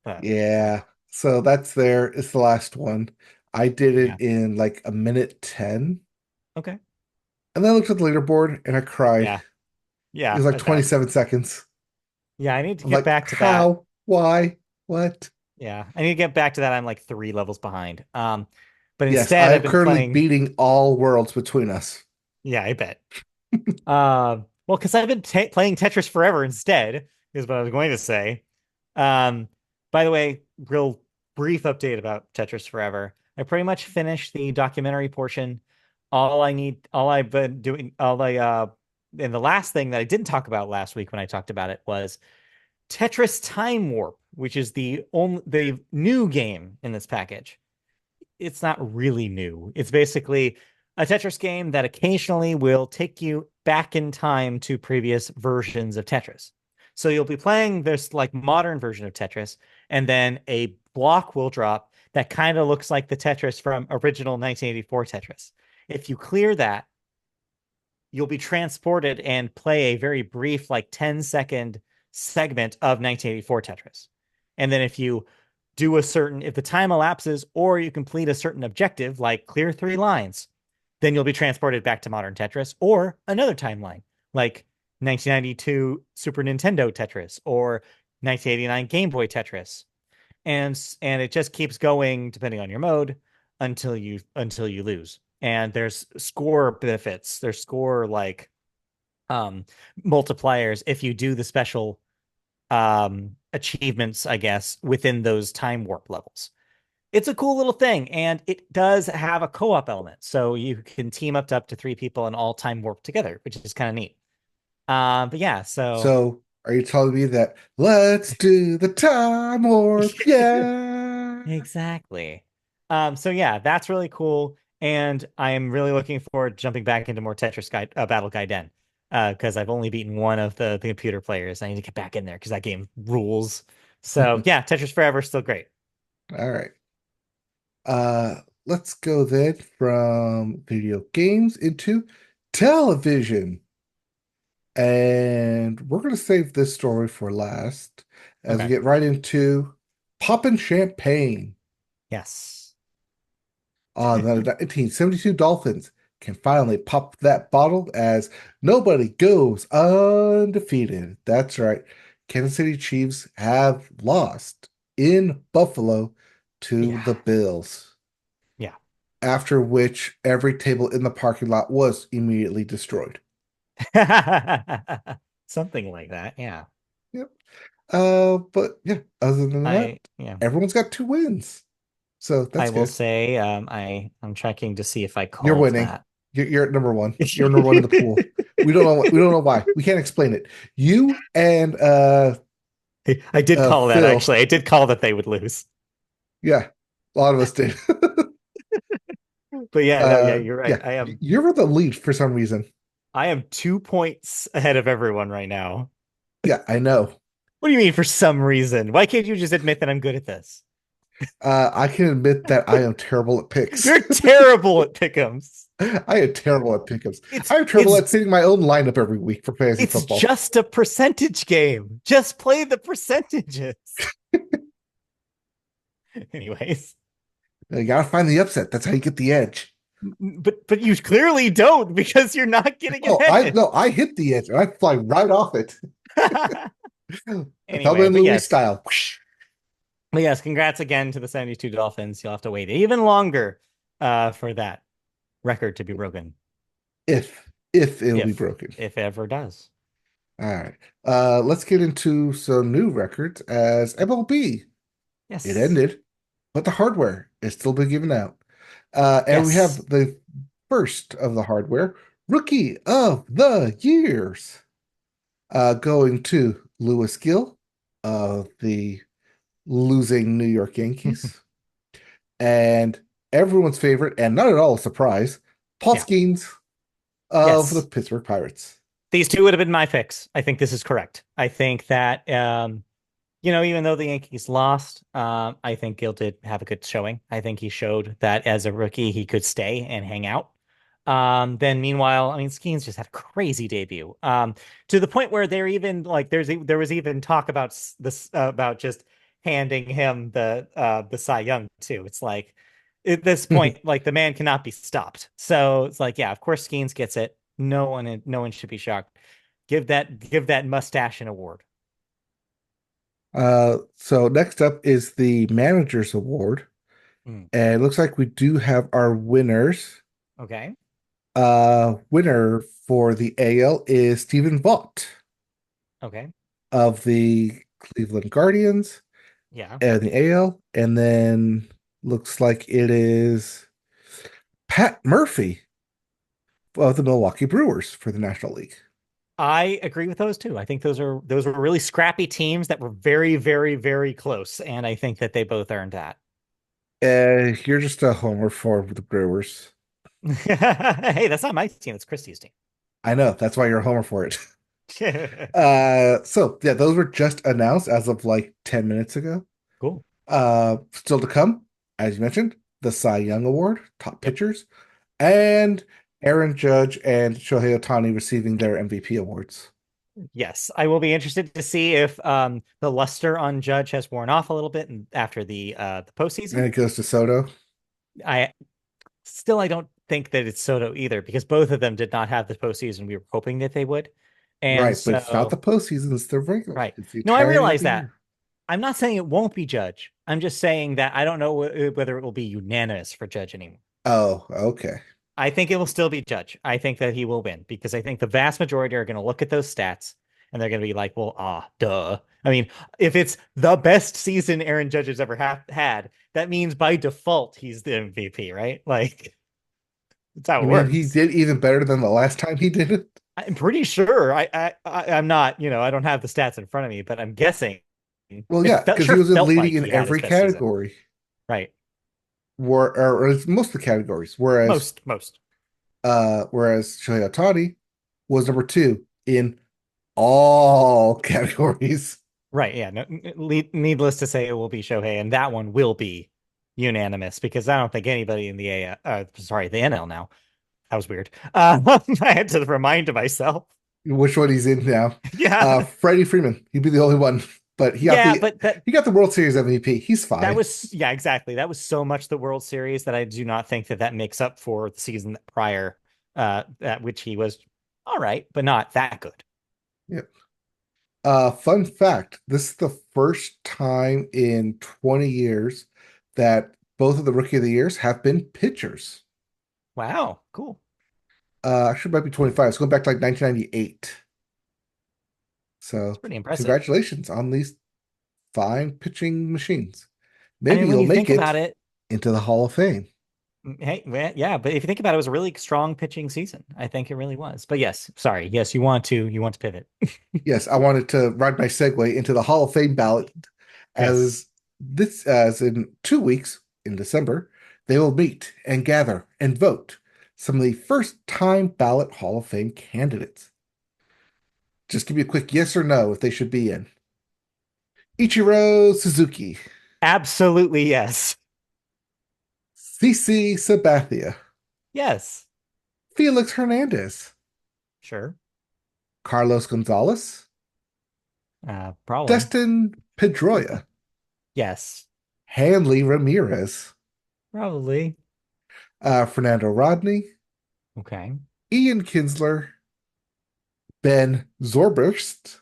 Yeah. yeah. So that's there. It's the last one. I did Yeah. it in like a minute 10. Okay. And then I looked at the leaderboard and I cried. Yeah. It Yeah. was like I bet. 27 seconds. Yeah. I need to I'm get like, back to that. how? Why? What? Yeah. I need to get back to that. I'm like 3 levels behind. But Yes, instead, I've I'm been currently playing. beating all worlds between us. Yeah, I bet. Well, because I've been playing Tetris Forever instead, is what I was going to say. Um, by the way, real brief update about Tetris Forever. I pretty much finished the documentary portion. All I've been doing, and the last thing that I didn't talk about last week when I talked about it was Tetris Time Warp, which is the new game in this package. It's not really new. It's basically a Tetris game that occasionally will take you back in time to previous versions of Tetris. So you'll be playing this like modern version of Tetris, and then a block will drop that kind of looks like the Tetris from original 1984 Tetris. If you clear that, you'll be transported and play a very brief, like 10-second segment of 1984 Tetris. And then if the time elapses or you complete a certain objective, like clear 3 lines, then you'll be transported back to modern Tetris or another timeline, like 1992 Super Nintendo Tetris or 1989 Game Boy Tetris. And it just keeps going depending on your mode until you lose. And there's score benefits. There's score like um multipliers if you do the special achievements, I guess, within those time warp levels. It's a cool little thing, and it does have a co-op element, so you can team up to 3 people and all time warp together, which is kind of neat. But yeah, so So are you telling me that let's do the time warp? Yeah. exactly. So yeah, that's really cool, and I am really looking forward to jumping back into more Battle Gaiden, because I've only beaten one of the computer players. I need to get back in there because that game rules. So yeah, Tetris Forever is still great. All right. Let's go then from video games into television. And we're going to save this story for last as we Okay. get right into poppin' champagne. Yes. The 1972 Dolphins can finally pop that bottle as nobody goes undefeated. That's right. Kansas City Chiefs have lost in Buffalo to Yeah. the Bills, Yeah. after which every table in the parking lot was immediately destroyed. Something like that. Yeah. Yep. But yeah, other than that, Yeah. everyone's got two wins. So I that's will good. say, I'm checking to see if I You're called winning. that. You're at number one. You're number one in the pool. We don't know why. We can't explain it. You and I did call that Phil. actually. I did call that they would lose. Yeah, a lot of us did. But yeah, no, yeah, you're right. Yeah, you're the lead for some reason. I am 2 points ahead of everyone right now. Yeah, I know. What do you mean for some reason? Why can't you just admit that I'm good at this? I can admit that I am terrible at picks. You're terrible at pick'ems. I am terrible at pickups. It's I'm terrible it's at setting my own lineup every week for fantasy it's football. just a percentage game. Just play the percentages. Anyways, You gotta find the upset. That's how you get the edge. but you clearly don't because you're not getting Oh, I ahead. no, I hit the edge and I fly right off it. Thelma Anyway, and Louise style. Whoosh. but yes, congrats again to the 72 Dolphins. You'll have to wait even longer for that record to be broken. If it'll be If broken. if ever does. All right. Let's get into some new records as MLB. It Yes. ended, but the hardware is still being given out. And we Yes. have the first of the hardware, Rookie of the Years, going to Lewis Gill of the losing New York Yankees, and everyone's favorite, and not at all a surprise, Paul Yeah. Skeens of the Yes. Pittsburgh Pirates. These two would have been my picks. I think this is correct. I think that even though the Yankees lost, I think Gill did have a good showing. I think he showed that as a rookie he could stay and hang out. Then meanwhile, I mean, Skeens just had a crazy debut. To the point where they're even like there was even talk about this about just handing him the Cy Young too. It's like at this point, like the man cannot be stopped. So it's like, yeah, of course Skeens gets it. No one should be shocked. Give that mustache an award. So next up is the Managers Award. Hmm. And it looks like we do have our winners. Okay. Winner for the AL is Stephen Vaught Okay. of the Cleveland Guardians Yeah. and the AL. And then looks like it is Pat Murphy of the Milwaukee Brewers for the National League. I agree with those two. I think those were really scrappy teams that were very, very, very close, and I think that they both earned that. You're just a homer for the Brewers. Hey, that's not my team. It's Christie's team. I know, that's why you're a homer for it. So yeah, those were just announced as of like 10 minutes ago. Cool. Still to come, as you mentioned, the Cy Young Award, top Yep. pitchers, and Aaron Judge and Shohei Ohtani receiving their MVP awards. Yes, I will be interested to see if the luster on Judge has worn off a little bit after the And postseason. it goes to Soto. I don't think that it's Soto either because both of them did not have the postseason we were hoping that they would. And Right, but it's not the so, postseason, it's the regular. right. It's the No, I entirety of realize the that. year. I'm not saying it won't be Judge. I'm just saying that I don't know whether it will be unanimous for Judge anymore. Oh, okay. I think it will still be Judge. I think that he will win because I think the vast majority are going to look at those stats and they're going to be like, well, duh. I mean, if it's the best season Aaron Judge has ever had, that means by default he's the MVP, right? Like, that's how You it mean he works. did even better than the last time he did it? I'm pretty sure. I'm not, I don't have the stats in front of me, but I'm guessing Well, it yeah, felt because he sure was in felt leading like in he had his every best season. category, Right. or it's most of the categories. Most. Whereas Shohei Ohtani was number two in all categories. Right. Yeah. No, needless to say, it will be Shohei, and that one will be unanimous because I don't think anybody in the the NL now. That was weird. I had to remind myself. Which one he's in now? Yeah. Freddie Freeman. He'd be the only one but Yeah, but he got the World Series MVP. He's that fine. was yeah, exactly. That was so much the World Series that I do not think that that makes up for the season prior, at which he was all right, but not that good. Yep. Fun fact, this is the first time in 20 years that both of the Rookie of the Years have been pitchers. Wow, cool. Actually, it might be 25. It's going back to like 1998. It's So, pretty impressive. congratulations on these fine pitching machines. I Maybe mean, when you'll you make think about it it, into the Hall of Fame. hey, well, yeah, but if you think about it, it was a really strong pitching season. I think it really was. But yes, sorry. Yes, you want to pivot. Yes, I wanted to ride my segue into the Hall of Fame ballot Yes. as in 2 weeks in December, they will meet and gather and vote some of the first time ballot Hall of Fame candidates. Just give me a quick yes or no if they should be in. Ichiro Suzuki, Absolutely yes. CC Sabathia, Yes. Felix Hernandez, Sure. Carlos Gonzalez, Probably. Destin Pedroia, Yes. Hanley Ramirez, Probably. Fernando Rodney, Okay. Ian Kinsler, Ben Zorbist,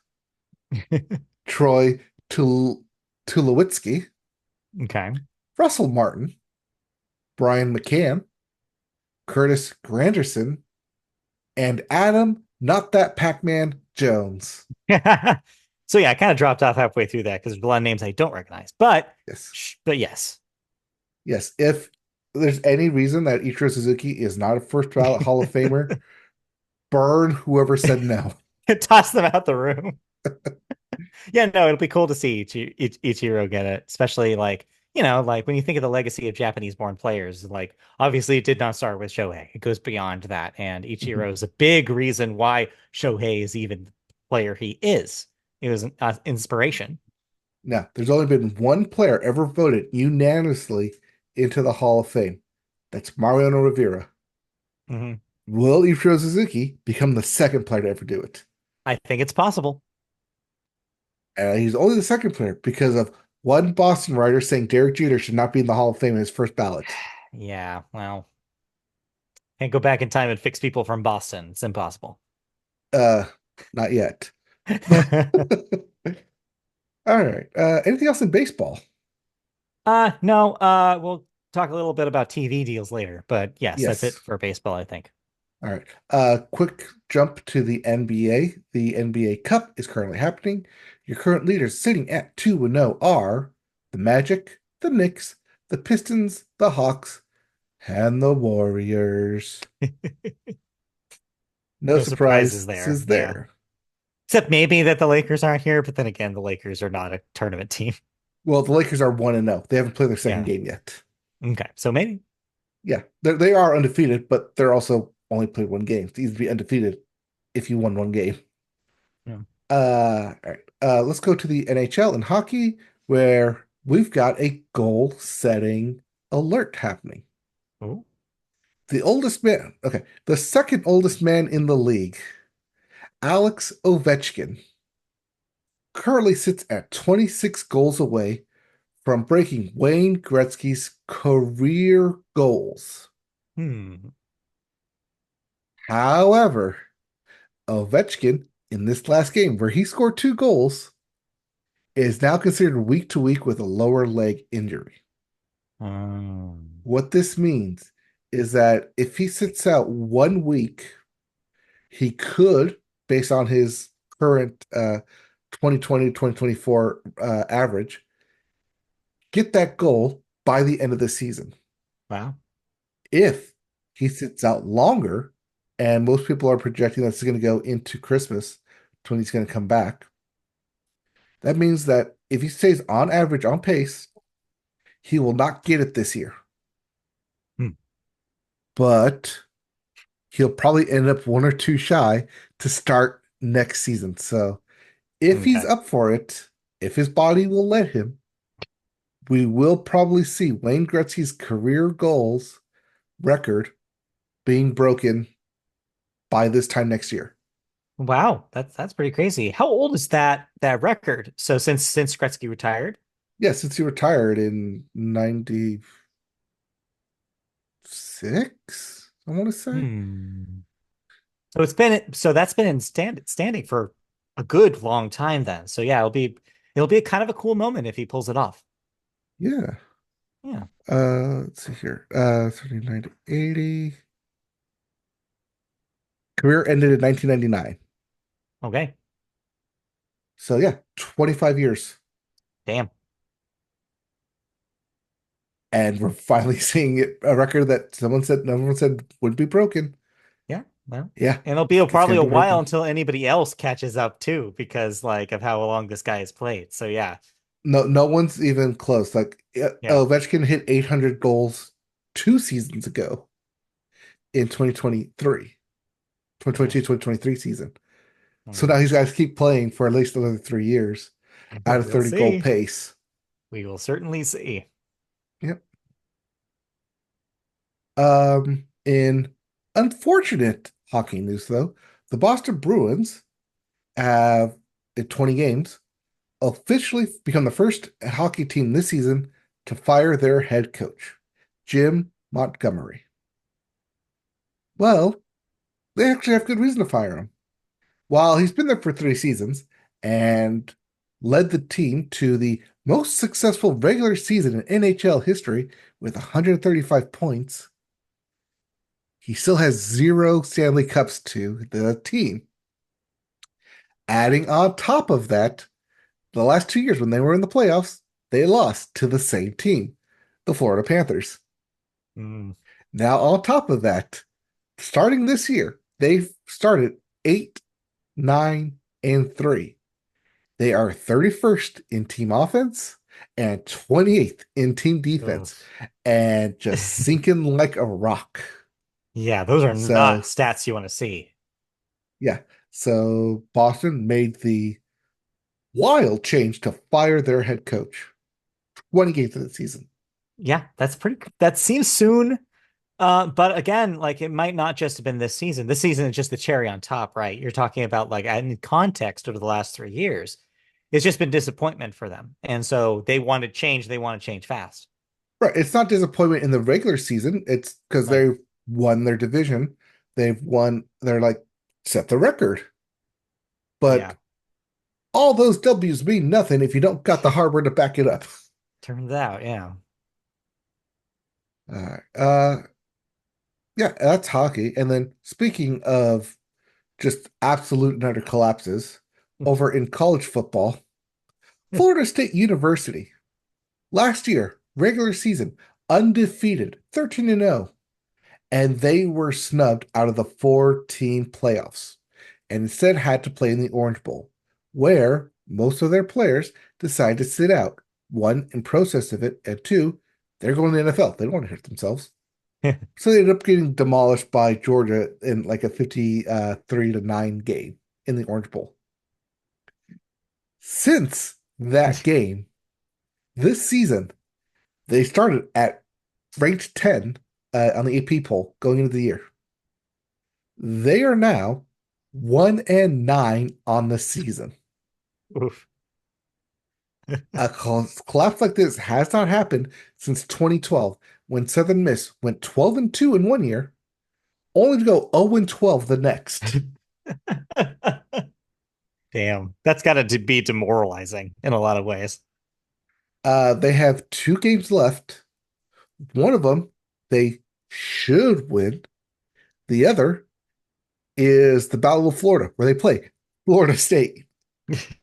Troy Tulowitzki, Okay. Russell Martin, Brian McCann, Curtis Granderson, and Adam, not that Pac-Man Jones. So yeah, I kind of dropped off halfway through that because there's a lot of names I don't recognize. Yes. But yes. Yes. If there's any reason that Ichiro Suzuki is not a first ballot Hall of Famer, burn whoever said no. Toss them out the room. Yeah, no, it'll be cool to see Ichiro get it, especially like, like when you think of the legacy of Japanese born players, like obviously it did not start with Shohei. It goes beyond that. And Ichiro is a big reason why Shohei is even the player he is. It was an inspiration. Now, there's only been one player ever voted unanimously into the Hall of Fame. That's Mariano Rivera. Hmm. Will Ichiro Suzuki become the second player to ever do it? I think it's possible. He's only the second player because of one Boston writer saying Derek Jeter should not be in the Hall of Fame in his first ballot. Yeah, well, can't go back in time and fix people from Boston. It's impossible. Uh, Not yet. All right. Anything else in baseball? No, we'll talk a little bit about TV deals later, but yes, that's it Yes. for baseball, I think. All right. Quick jump to the NBA. The NBA Cup is currently happening. Your current leaders sitting at 2-0 are the Magic, the Knicks, the Pistons, the Hawks, and the Warriors. No No surprises there. surprises Yeah. there. Except maybe that the Lakers aren't here, but then again, the Lakers are not a tournament team. Well, the Lakers are 1-0. They haven't played their second Yeah. game yet. Okay. So maybe. Yeah, they are undefeated, but they're also only played one game. It's easy to be undefeated if you won one game. Yeah. All right. Let's go to the NHL and hockey, where we've got a goal-setting alert happening. Oh. The second oldest man in the league, Alex Ovechkin, currently sits at 26 goals away from breaking Wayne Gretzky's career goals. Hmm. However, Ovechkin, in this last game where he scored 2 goals, is now considered week to week with a lower leg injury. What this means is that if he sits out 1 week, he could, based on his current 2020-2024 average, get that goal by the end of the season. Wow. If he sits out longer, and most people are projecting that's going to go into Christmas when he's going to come back, that means that if he stays on average on pace, he will not get it this year. Hmm. But he'll probably end up one or two shy to start next season. So if he's Okay. up for it, if his body will let him, we will probably see Wayne Gretzky's career goals record being broken by this time next year. Wow, that's pretty crazy. How old is that record? So since Gretzky retired? Yeah, since he retired in 96, I want to say. Hmm. So that's been in standing for a good long time then. So yeah, it'll be a kind of a cool moment if he pulls it off. Yeah. Yeah. Let's see here. 39 to 80. Career ended in 1999. Okay. So yeah, 25 years. Damn. And we're finally seeing it, a record that no one said would be broken. Yeah. Well, Yeah, and it'll be it's probably gonna a be while broken. until anybody else catches up too, because like of how long this guy has played. So yeah. No one's even close. Like Yeah. Ovechkin hit 800 goals 2 seasons ago in 2023, 2022, Oof. 2023 season. So now Mm. he's got to keep playing for at least another 3 years at a We'll 30 goal see. pace. We will certainly see. Yep. In unfortunate hockey news, though, the Boston Bruins have, in 20 games, officially become the first hockey team this season to fire their head coach, Jim Montgomery. Well, they actually have good reason to fire him. While he's been there for 3 seasons and led the team to the most successful regular season in NHL history with 135 points, he still has zero Stanley Cups to the team. Adding on top of that, the last 2 years when they were in the playoffs, they lost to the same team, the Florida Panthers. Mm. Now, on top of that, starting this year, they've started 8, 9, and 3. They are 31st in team offense and 28th in team defense Oof. and just sinking like a rock. Yeah, those are not So, stats you want to see. yeah. So Boston made the wild change to fire their head coach 20 games of the season. Yeah, that seems soon. But again, like it might not just have been this season. This season is just the cherry on top, right? You're talking about like in context over the last 3 years. It's just been disappointment for them. And so they want to change, they want to change fast. Right. It's not disappointment in the regular season. It's because Right. they won their division. They're like, set the record. But Yeah. all those W's mean nothing if you don't got the hardware to back it up. Turns out, yeah. Uh, uh, yeah, that's hockey. And then speaking of just absolute and utter collapses, over in college football, Florida State University last year, regular season, undefeated, 13-0, and they were snubbed out of the 4-team playoffs and instead had to play in the Orange Bowl, where most of their players decided to sit out. One, in process of it, and two, they're going to the NFL. They don't want to hurt themselves. So they ended up getting demolished by Georgia in like a 53-9 game in the Orange Bowl. Since that game, this season, they started at ranked 10 on the AP poll going into the year. They are now 1-9 on the season. Oof. A collapse like this has not happened since 2012 when Southern Miss went 12-2 in one year, only to go 0-12 the next. Damn. That's got to be demoralizing in a lot of ways. They have 2 games left. One of them they should win. The other is the Battle of Florida, where they play Florida State,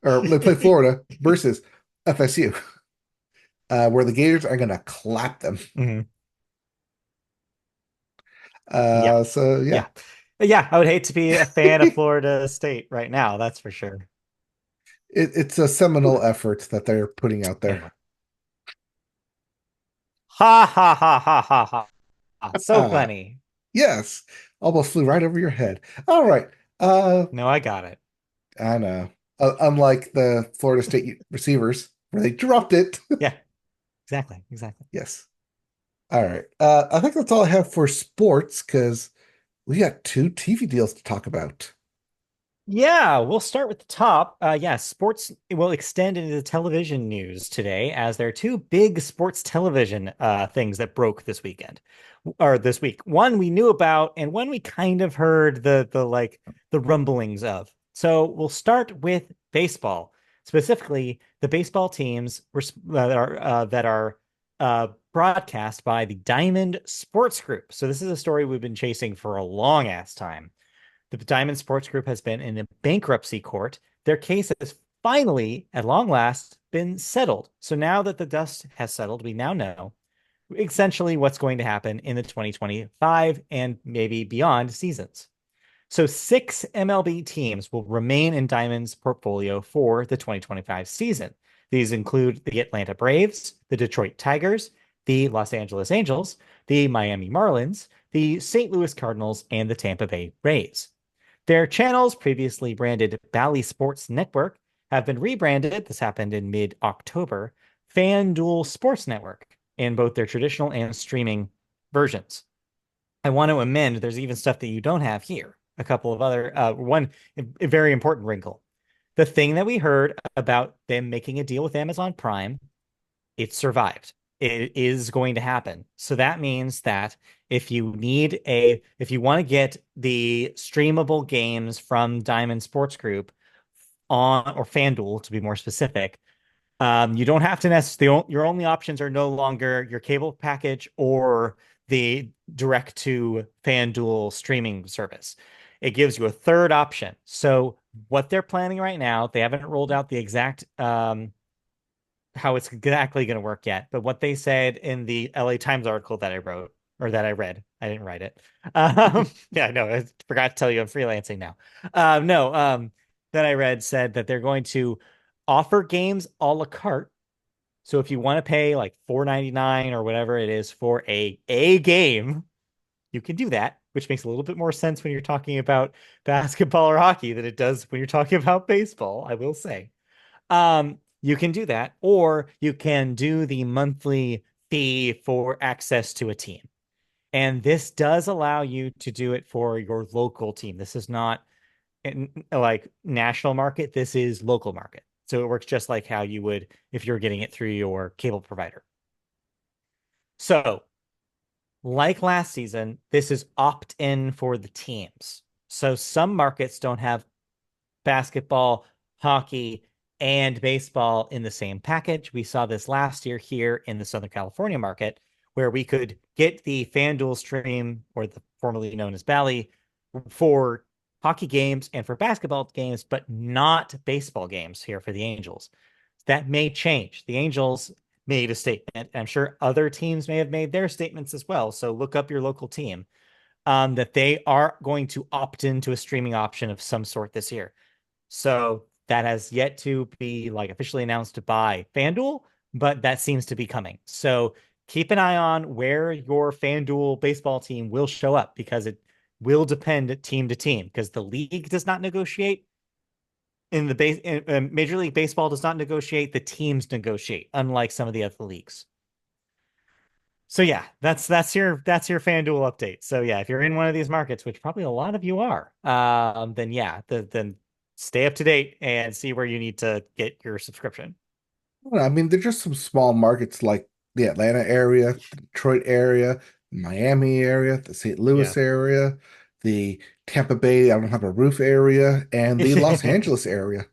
or they play Florida versus FSU, where the Gators are going to clap them. Mhm. Yeah. So yeah, Yeah. Yeah, I would hate to be a fan of Florida State right now, that's for sure. it's a seminal effort that they're putting out there. Anyway. Ha ha ha ha ha ha. So Uh, funny. yes, almost flew right over your head. All right. Uh, No, I got it. I know. Unlike the Florida State receivers, where they dropped it. Yeah, exactly. Exactly. Yes. All right. I think that's all I have for sports because we got 2 TV deals to talk about. Yeah, we'll start with the top. Yeah, sports will extend into the television news today as there are two big sports television things that broke this weekend or this week. One we knew about and one we kind of heard the rumblings of. So we'll start with baseball, specifically the baseball teams that are broadcast by the Diamond Sports Group. So this is a story we've been chasing for a long ass time. The Diamond Sports Group has been in a bankruptcy court. Their case has finally, at long last, been settled. So now that the dust has settled, we now know essentially what's going to happen in the 2025 and maybe beyond seasons. So six MLB teams will remain in Diamond's portfolio for the 2025 season. These include the Atlanta Braves, the Detroit Tigers, the Los Angeles Angels, the Miami Marlins, the St. Louis Cardinals, and the Tampa Bay Rays. Their channels, previously branded Bally Sports Network, have been rebranded. This happened in mid-October. FanDuel Sports Network in both their traditional and streaming versions. I want to amend, there's even stuff that you don't have here. A couple of other, one a very important wrinkle. The thing that we heard about them making a deal with Amazon Prime, it survived. It is going to happen. So that means that if you want to get the streamable games from Diamond Sports Group on, or FanDuel to be more specific, you don't have to necessarily, your only options are no longer your cable package or the direct to FanDuel streaming service. It gives you a third option. So what they're planning right now, they haven't rolled out the exact how it's exactly going to work yet. But what they said in the LA Times article that I wrote or that I read, I didn't write it. Yeah, no, I forgot to tell you I'm freelancing now. No, that I read said that they're going to offer games a la carte. So if you want to pay like $4.99 or whatever it is for a game, you can do that, which makes a little bit more sense when you're talking about basketball or hockey than it does when you're talking about baseball, I will say. You can do that, or you can do the monthly fee for access to a team. And this does allow you to do it for your local team. This is not like national market, this is local market. So it works just like how you would if you're getting it through your cable provider. So, like last season, this is opt in for the teams. So some markets don't have basketball, hockey, and baseball in the same package. We saw this last year here in the Southern California market, where we could get the FanDuel stream, or the formerly known as Bally, for hockey games and for basketball games, but not baseball games here for the Angels. That may change. The Angels made a statement. I'm sure other teams may have made their statements as well. So look up your local team, that they are going to opt into a streaming option of some sort this year. So that has yet to be like officially announced by FanDuel, but that seems to be coming. So keep an eye on where your FanDuel baseball team will show up, because it will depend team to team, because the league does not negotiate in the base Major League Baseball does not negotiate, the teams negotiate, unlike some of the other leagues. So yeah, that's your FanDuel update. So yeah, if you're in one of these markets, which probably a lot of you are, then yeah, then stay up to date and see where you need to get your subscription. I mean, there's just some small markets like the Atlanta area, the Detroit area, Miami area, the St. Yeah. Louis area, the Tampa Bay, I don't have a roof area, and the Los Angeles area.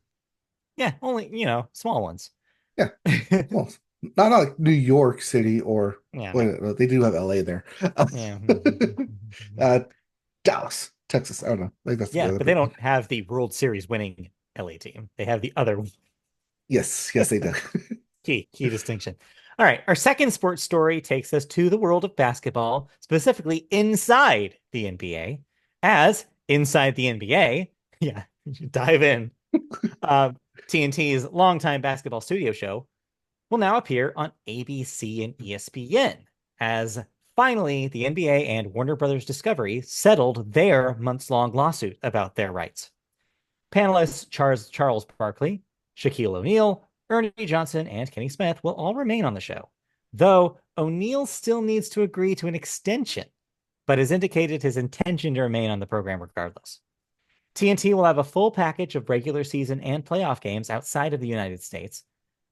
Yeah, only, small ones. Yeah, well, not like New York City or Yeah, no. well, they do have LA there. Yeah. Uh, Dallas, Texas. I don't know. Like that's the Yeah, other but they big one. don't have the World Series winning LA team. They have the other one. Yes, yes, they do. Key distinction. All right, our second sports story takes us to the world of basketball, specifically inside the NBA. As inside the NBA, yeah, dive in. Uh, TNT's longtime basketball studio show will now appear on ABC and ESPN, as finally the NBA and Warner Brothers Discovery settled their months-long lawsuit about their rights. Panelists Charles Barkley, Shaquille O'Neal, Ernie Johnson, and Kenny Smith will all remain on the show, though O'Neal still needs to agree to an extension, but has indicated his intention to remain on the program regardless. TNT will have a full package of regular season and playoff games outside of the United States,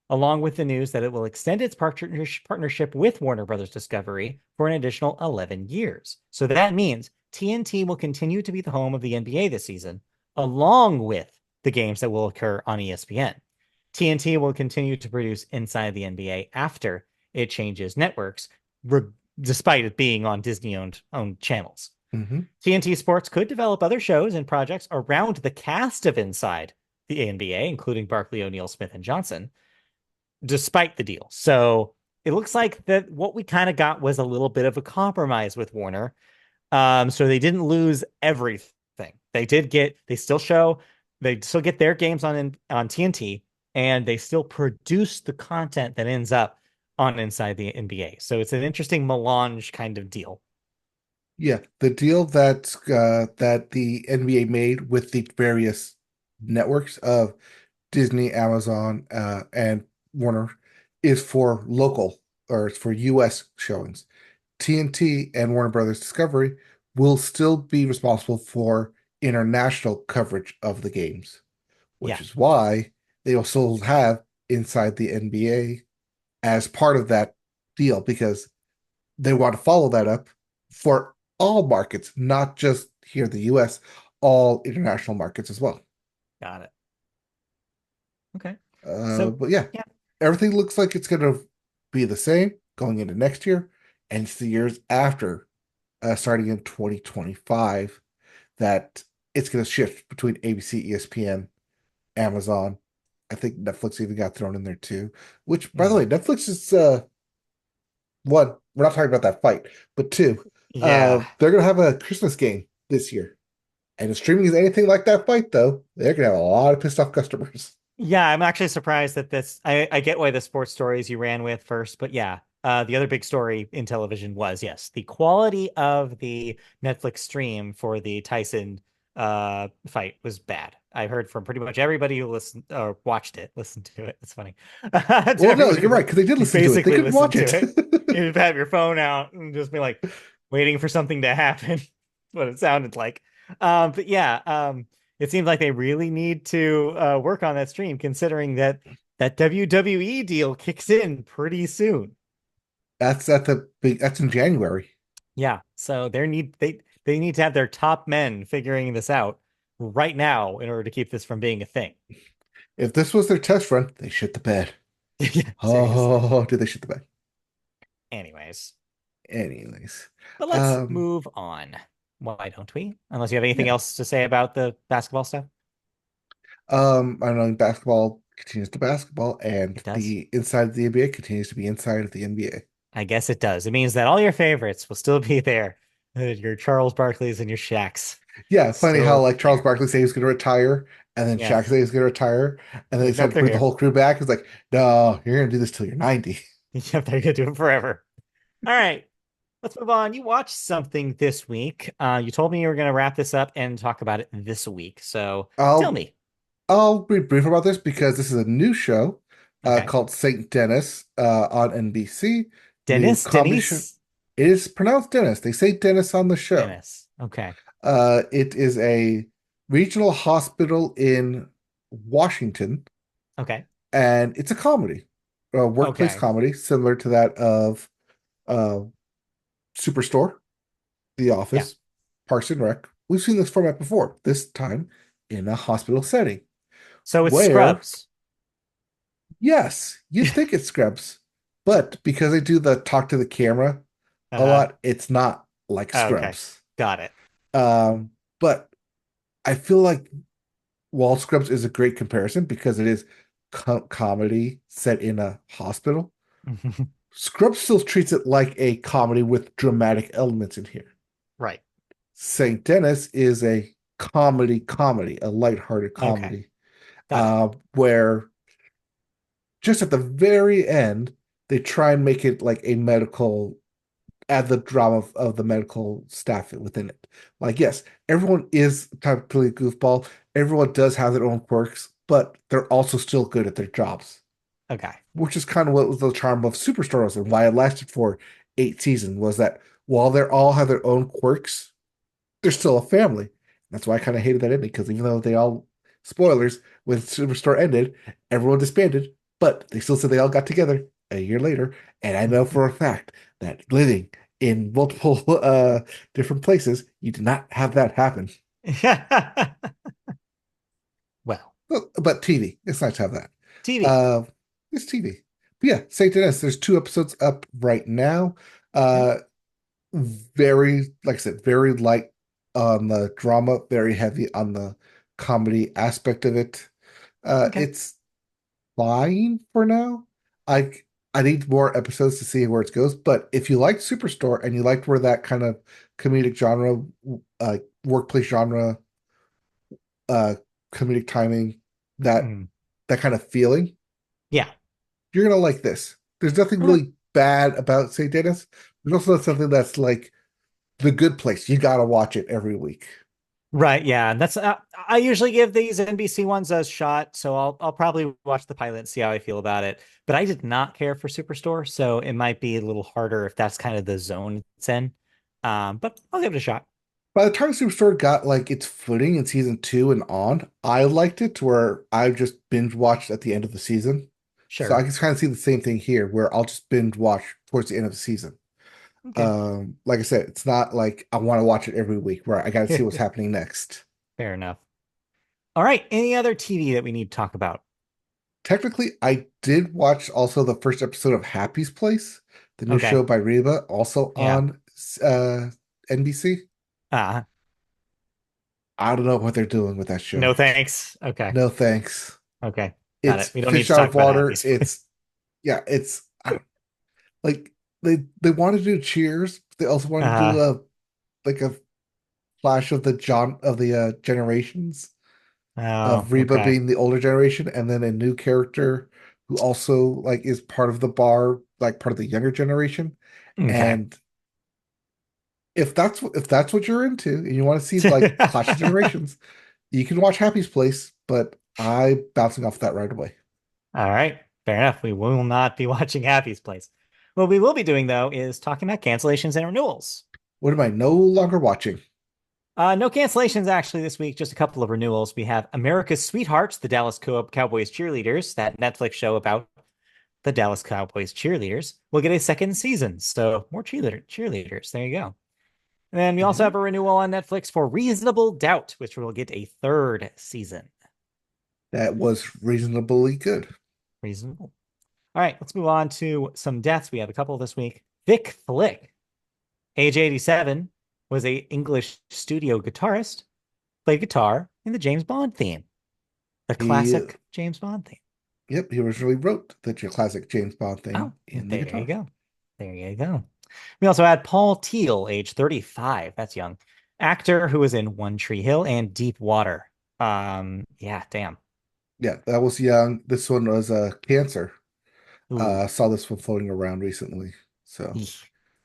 along with the news that it will extend its partnership with Warner Brothers Discovery for an additional 11 years. So that means TNT will continue to be the home of the NBA this season, along with the games that will occur on ESPN. TNT will continue to produce Inside the NBA after it changes networks, despite it being on Disney owned channels. Hmm. TNT Sports could develop other shows and projects around the cast of Inside the NBA, including Barkley, O'Neal, Smith, and Johnson, despite the deal. So it looks like that what we kind of got was a little bit of a compromise with Warner. So they didn't lose everything. They still get their games on TNT, and they still produce the content that ends up on Inside the NBA. So it's an interesting melange kind of deal. Yeah, the deal that the NBA made with the various networks of Disney, Amazon, and Warner is for local or it's for US showings. TNT and Warner Brothers Discovery will still be responsible for international coverage of the games, which Yeah, is why they will still have Inside the NBA as part of that deal because they want to follow that up for all markets, not just here in the US, all international markets as well. got it. Okay. So But yeah, yeah, everything looks like it's going to be the same going into next year, and it's the years after, starting in 2025, that it's going to shift between ABC, ESPN, Amazon. I think Netflix even got thrown in there too. Which, by the way, Netflix is one. We're not talking about that fight, but two, yeah. they're going to have a Christmas game this year. And if streaming is anything like that fight, though, they're going to have a lot of pissed off customers. Yeah, I'm actually surprised that I get why the sports stories you ran with first, but yeah, the other big story in television was, yes, the quality of the Netflix stream for the Tyson fight was bad. I heard from pretty much everybody who listened or watched it, listened to it. It's funny. To Well, no, everybody you're right, because they did who listen to it. They basically couldn't watch listened it. to it, you'd have your phone out and just be like waiting for something to happen. What it sounded like. But yeah, it seems like they really need to work on that stream, considering that WWE deal kicks in pretty soon. That's in January. Yeah, so they need to have their top men figuring this out right now in order to keep this from being a thing. If this was their test run, they shit the bed. Yeah, seriously. Oh, did they shit the bed? Anyways, Anyways, but let's um, move on. Why don't we? Unless you have anything yeah, else to say about the basketball stuff. I know basketball continues to basketball, and It does. the inside of the NBA continues to be inside of the NBA. I guess it does. It means that all your favorites will still be there. Your Charles Barkley's and your Shaqs Yeah, will funny how still like be Charles there. Barkley said he was going to retire, and then Yeah. Shaq said he was going to retire, and then they Like, nope, decided to they're bring the here. whole crew back. It's like, no, you're going to do this till you're 90. Yep, they're gonna do it forever. All right. Let's move on. You watched something this week. You told me you were gonna wrap this up and talk about it this week. So tell I'll me. I'll be brief about this because this is a new show Okay. called Saint Denis on NBC. New Dennis, comedy show. Denise, It is pronounced Dennis. They say Dennis on the show. Dennis. Okay. It is a regional hospital in Washington, Okay. and it's a comedy, a workplace Okay. comedy, similar to that of uh, Superstore, The Yeah. Office, Parks and Rec. We've seen this format before, this time in a hospital setting, So it's where, Scrubs. yes, you'd think it's Scrubs, but because they do the talk to the camera a Uh-huh. lot, it's not like Okay. Scrubs. Got it. But I feel like Wall Scrubs is a great comparison because it is comedy set in a hospital. Scrubs still treats it like a comedy with dramatic elements in here. Right. St. Dennis is a comedy, a lighthearted Okay. comedy, Got it. where just at the very end, they try and make it like a medical, add the drama of the medical staff within it. Like, yes, everyone is typically a goofball. Everyone does have their own quirks, but they're also still good at their jobs, Okay. which is kind of what was the charm of Superstore was and why it lasted for 8 seasons was that while they all have their own quirks, they're still a family. That's why I kind of hated that ending because even though they all spoilers when Superstore ended, everyone disbanded, but they still said they all got together a year later. And I know for a fact that living in multiple different places, you did not have that happen. Well, But TV, it's nice to have that. TV. Uh, it's TV. But yeah, Saint Denis, there's two episodes up right now. Yep. Uh, very, like I said, very light on the drama, very heavy on the comedy aspect of it. Okay. It's fine for now. I I need more episodes to see where it goes. But if you liked Superstore and you liked where that kind of comedic genre, workplace genre, uh, comedic timing, that Mm. that kind of feeling, Yeah. you're gonna like this. There's nothing Okay. really bad about St. Dennis. There's also something that's like the good place. You gotta watch it every week. Right. Yeah. That's I usually give these NBC ones a shot, so I'll probably watch the pilot and see how I feel about it. But I did not care for Superstore, so it might be a little harder if that's kind of the zone it's in. But I'll give it a shot. By the time Superstore got like its footing in season two and on, I liked it to where I just binge watched at the end of the season. So I Sure. can kind of see the same thing here, where I'll just binge watch towards the end of the season. Okay. Like I said, it's not like I want to watch it every week, where I got to see what's happening next. Fair enough. All right. Any other TV that we need to talk about? Technically, I did watch also the first episode of Happy's Place, the new show Okay. by Reba, also Yeah. on NBC. Uh, I don't know what they're doing with that no show. thanks. Okay. No thanks. Okay. Got It's it. We don't need fish to out talk of about water. Happy's. It's yeah, it's like they want to do Cheers. They also want to do Uh, a flash of the generations oh, of Reba okay. being the older generation, and then a new character who also like is part of the bar, like part of the younger generation. Okay. And if that's what you're into, and you want to see like Clash of Generations, you can watch Happy's Place. But I bouncing off that right away. All right. Fair enough. We will not be watching Happy's Place. What we will be doing, though, is talking about cancellations and renewals. What am I no longer watching? No cancellations actually this week, just a couple of renewals. We have America's Sweethearts, the Dallas Cowboys cheerleaders, that Netflix show about the Dallas Cowboys cheerleaders, will get a second season. So more cheerleaders. There you go. And then we also Mhm. have a renewal on Netflix for Reasonable Doubt, which will get a third season. That was reasonably good. Reasonable. All right, let's move on to some deaths. We have a couple this week. Vic Flick, age 87, was a English studio guitarist, played guitar in the James Bond theme, the He, classic James Bond theme. yep, he originally wrote the classic James Bond Oh, theme in the there you guitar. go. There you go. We also had Paul Teal, age 35. That's young. Actor who was in One Tree Hill and Deep Water. Yeah, damn. Yeah, that was young. This one was cancer. Ooh. Saw this one floating around recently. So Eek.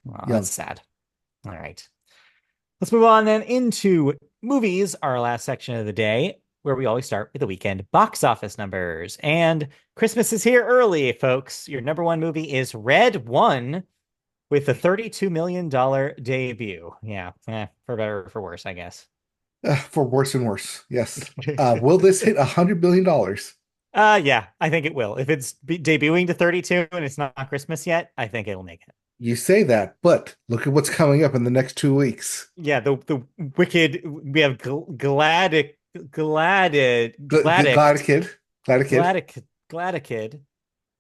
Well, that's young. sad. All right. Let's move on then into movies, our last section of the day, where we always start with the weekend box office numbers. And Christmas is here early, folks. Your number one movie is Red One with a $32 million debut. Yeah, for better or for worse, I guess. For worse and worse. Yes. Will this hit $100 million? Yeah, I think it will. If it's debuting to 32 and it's not Christmas yet, I think it'll make it. You say that, but look at what's coming up in the next 2 weeks. Yeah, the wicked. We have Glad kid. Glad a kid. Gladikid,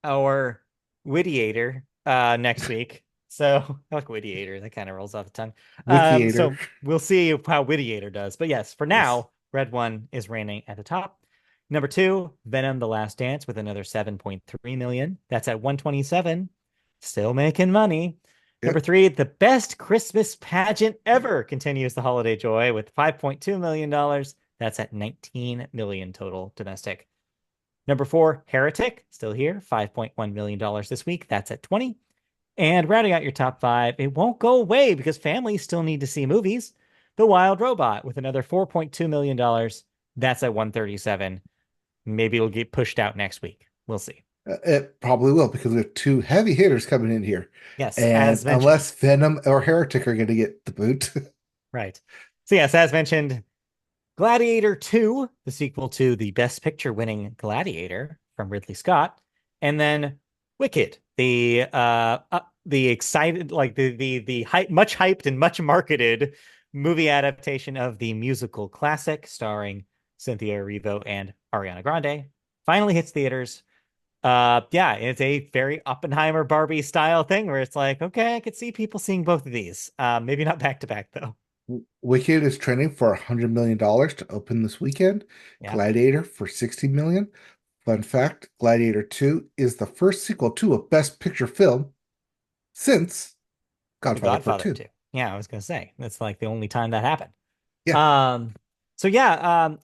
our Whittiator, next week. So I like Whittiator. That kind of rolls off the tongue. Wikiator. So we'll see how Whittiator does. But yes, for Yes. now, Red One is reigning at the top. Number two, Venom: The Last Dance with another 7.3 million. That's at 127. Still making money. Number Yep. three, The Best Christmas Pageant Ever continues the holiday joy with $5.2 million. That's at 19 million total domestic. Number four, Heretic, still here, $5.1 million this week. That's at 20. And rounding out your top five, it won't go away because families still need to see movies. The Wild Robot with another $4.2 million. That's at 137. Maybe it'll get pushed out next week. We'll see. It probably will because we have two heavy hitters coming in here. Yes, And as mentioned. unless Venom or Heretic are going to get the boot, Right. So yes, as mentioned, Gladiator 2, the sequel to the Best Picture winning Gladiator from Ridley Scott, and then Wicked, the excited like the hype, much hyped and much marketed movie adaptation of the musical classic starring Cynthia Erivo and Ariana Grande, finally hits theaters. Yeah, it's a very Oppenheimer Barbie style thing where it's like, okay, I could see people seeing both of these. Maybe not back to back though. Wicked is trending for $100 million to open this weekend. Yeah, Gladiator for 60 million. Fun fact, Gladiator 2 is the first sequel to a Best Picture film since The Godfather Part Godfather 2. too. Yeah, I was gonna say that's like the only time that happened. Yeah, Um, so yeah,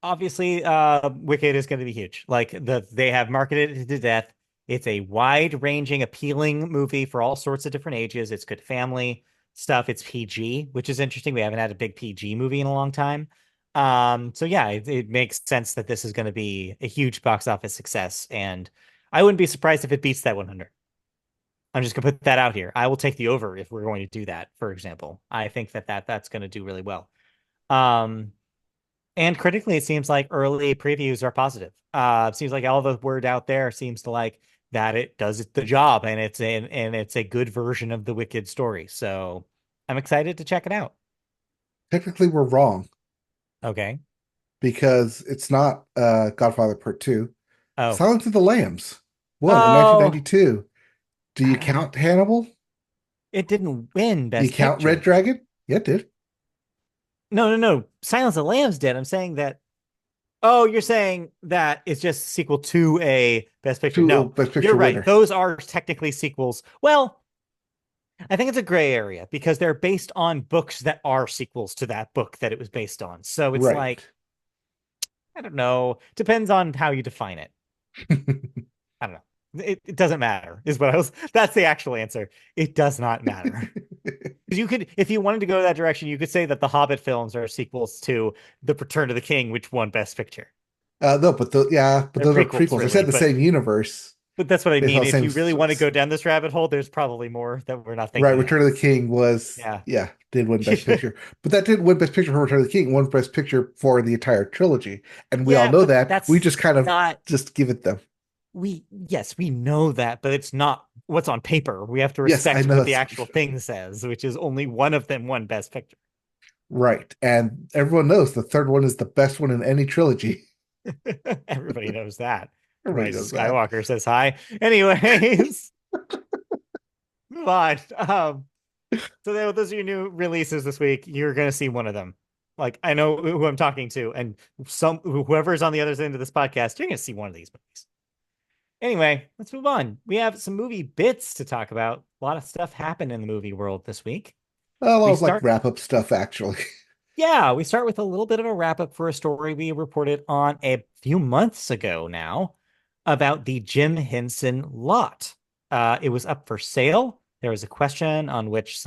obviously, Wicked is going to be huge. Like they have marketed it to death. It's a wide-ranging, appealing movie for all sorts of different ages. It's good family stuff. It's PG, which is interesting. We haven't had a big PG movie in a long time. So yeah, it makes sense that this is going to be a huge box office success, and I wouldn't be surprised if it beats that 100. I'm just gonna put that out here. I will take the over if we're going to do that, for example. I think that's going to do really well. Um, and critically, it seems like early previews are positive. It seems like all the word out there seems to like that it does the job, and it's a good version of the Wicked story. So I'm excited to check it out. technically we're wrong Okay. because it's not Godfather Part 2. Oh. Silence of the Lambs won in Oh, 1992. Do you uh, count Hannibal? it didn't win Do you Best count Red Picture. Dragon? Yeah, it did. No, no, no. Silence of the Lambs did. I'm saying that. Oh, you're saying that it's just sequel to a Best Picture. Two No, Best you're Picture right. winner. Those are technically sequels. Well, I think it's a gray area because they're based on books that are sequels to that book that it was based on. So it's Right. like, I don't know. Depends on how you define it. I don't know. It doesn't matter, is what I was. That's the actual answer. It does not matter. Because you could, if you wanted to go that direction, you could say that the Hobbit films are sequels to The Return of the King, which won Best Picture. No, but They're those are prequels, prequels. They're set really. in the same universe. But that's what I Based on mean. the If same you really want to go down this rabbit hole, there's probably more that we're not right. thinking of. Return of the King was, Yeah. yeah, did win Best Picture. But that did win Best Picture for Return of the King, won Best Picture for the entire trilogy. And we all Yeah, know but that. We that's just kind of not just give it them. yes, we know that, but it's not what's on paper. We have to Yes, I respect know what the that's actual thing says, which is only one of them won Best Picture. right. And everyone knows the third one is the best one in any trilogy. Everybody knows that. Everybody Rise of knows that. Skywalker says hi. Anyways, move on. So those are your new releases this week. You're gonna see one of them. Like I know who I'm talking to, and whoever's on the other end of this podcast, you're gonna see one of these movies. Anyway, let's move on. We have some movie bits to talk about. A lot of stuff happened in the movie world this week. A lot We of like start, wrap up stuff, actually. yeah, we start with a little bit of a wrap up for a story we reported on a few months ago now about the Jim Henson lot. It was up for sale. There was a question on which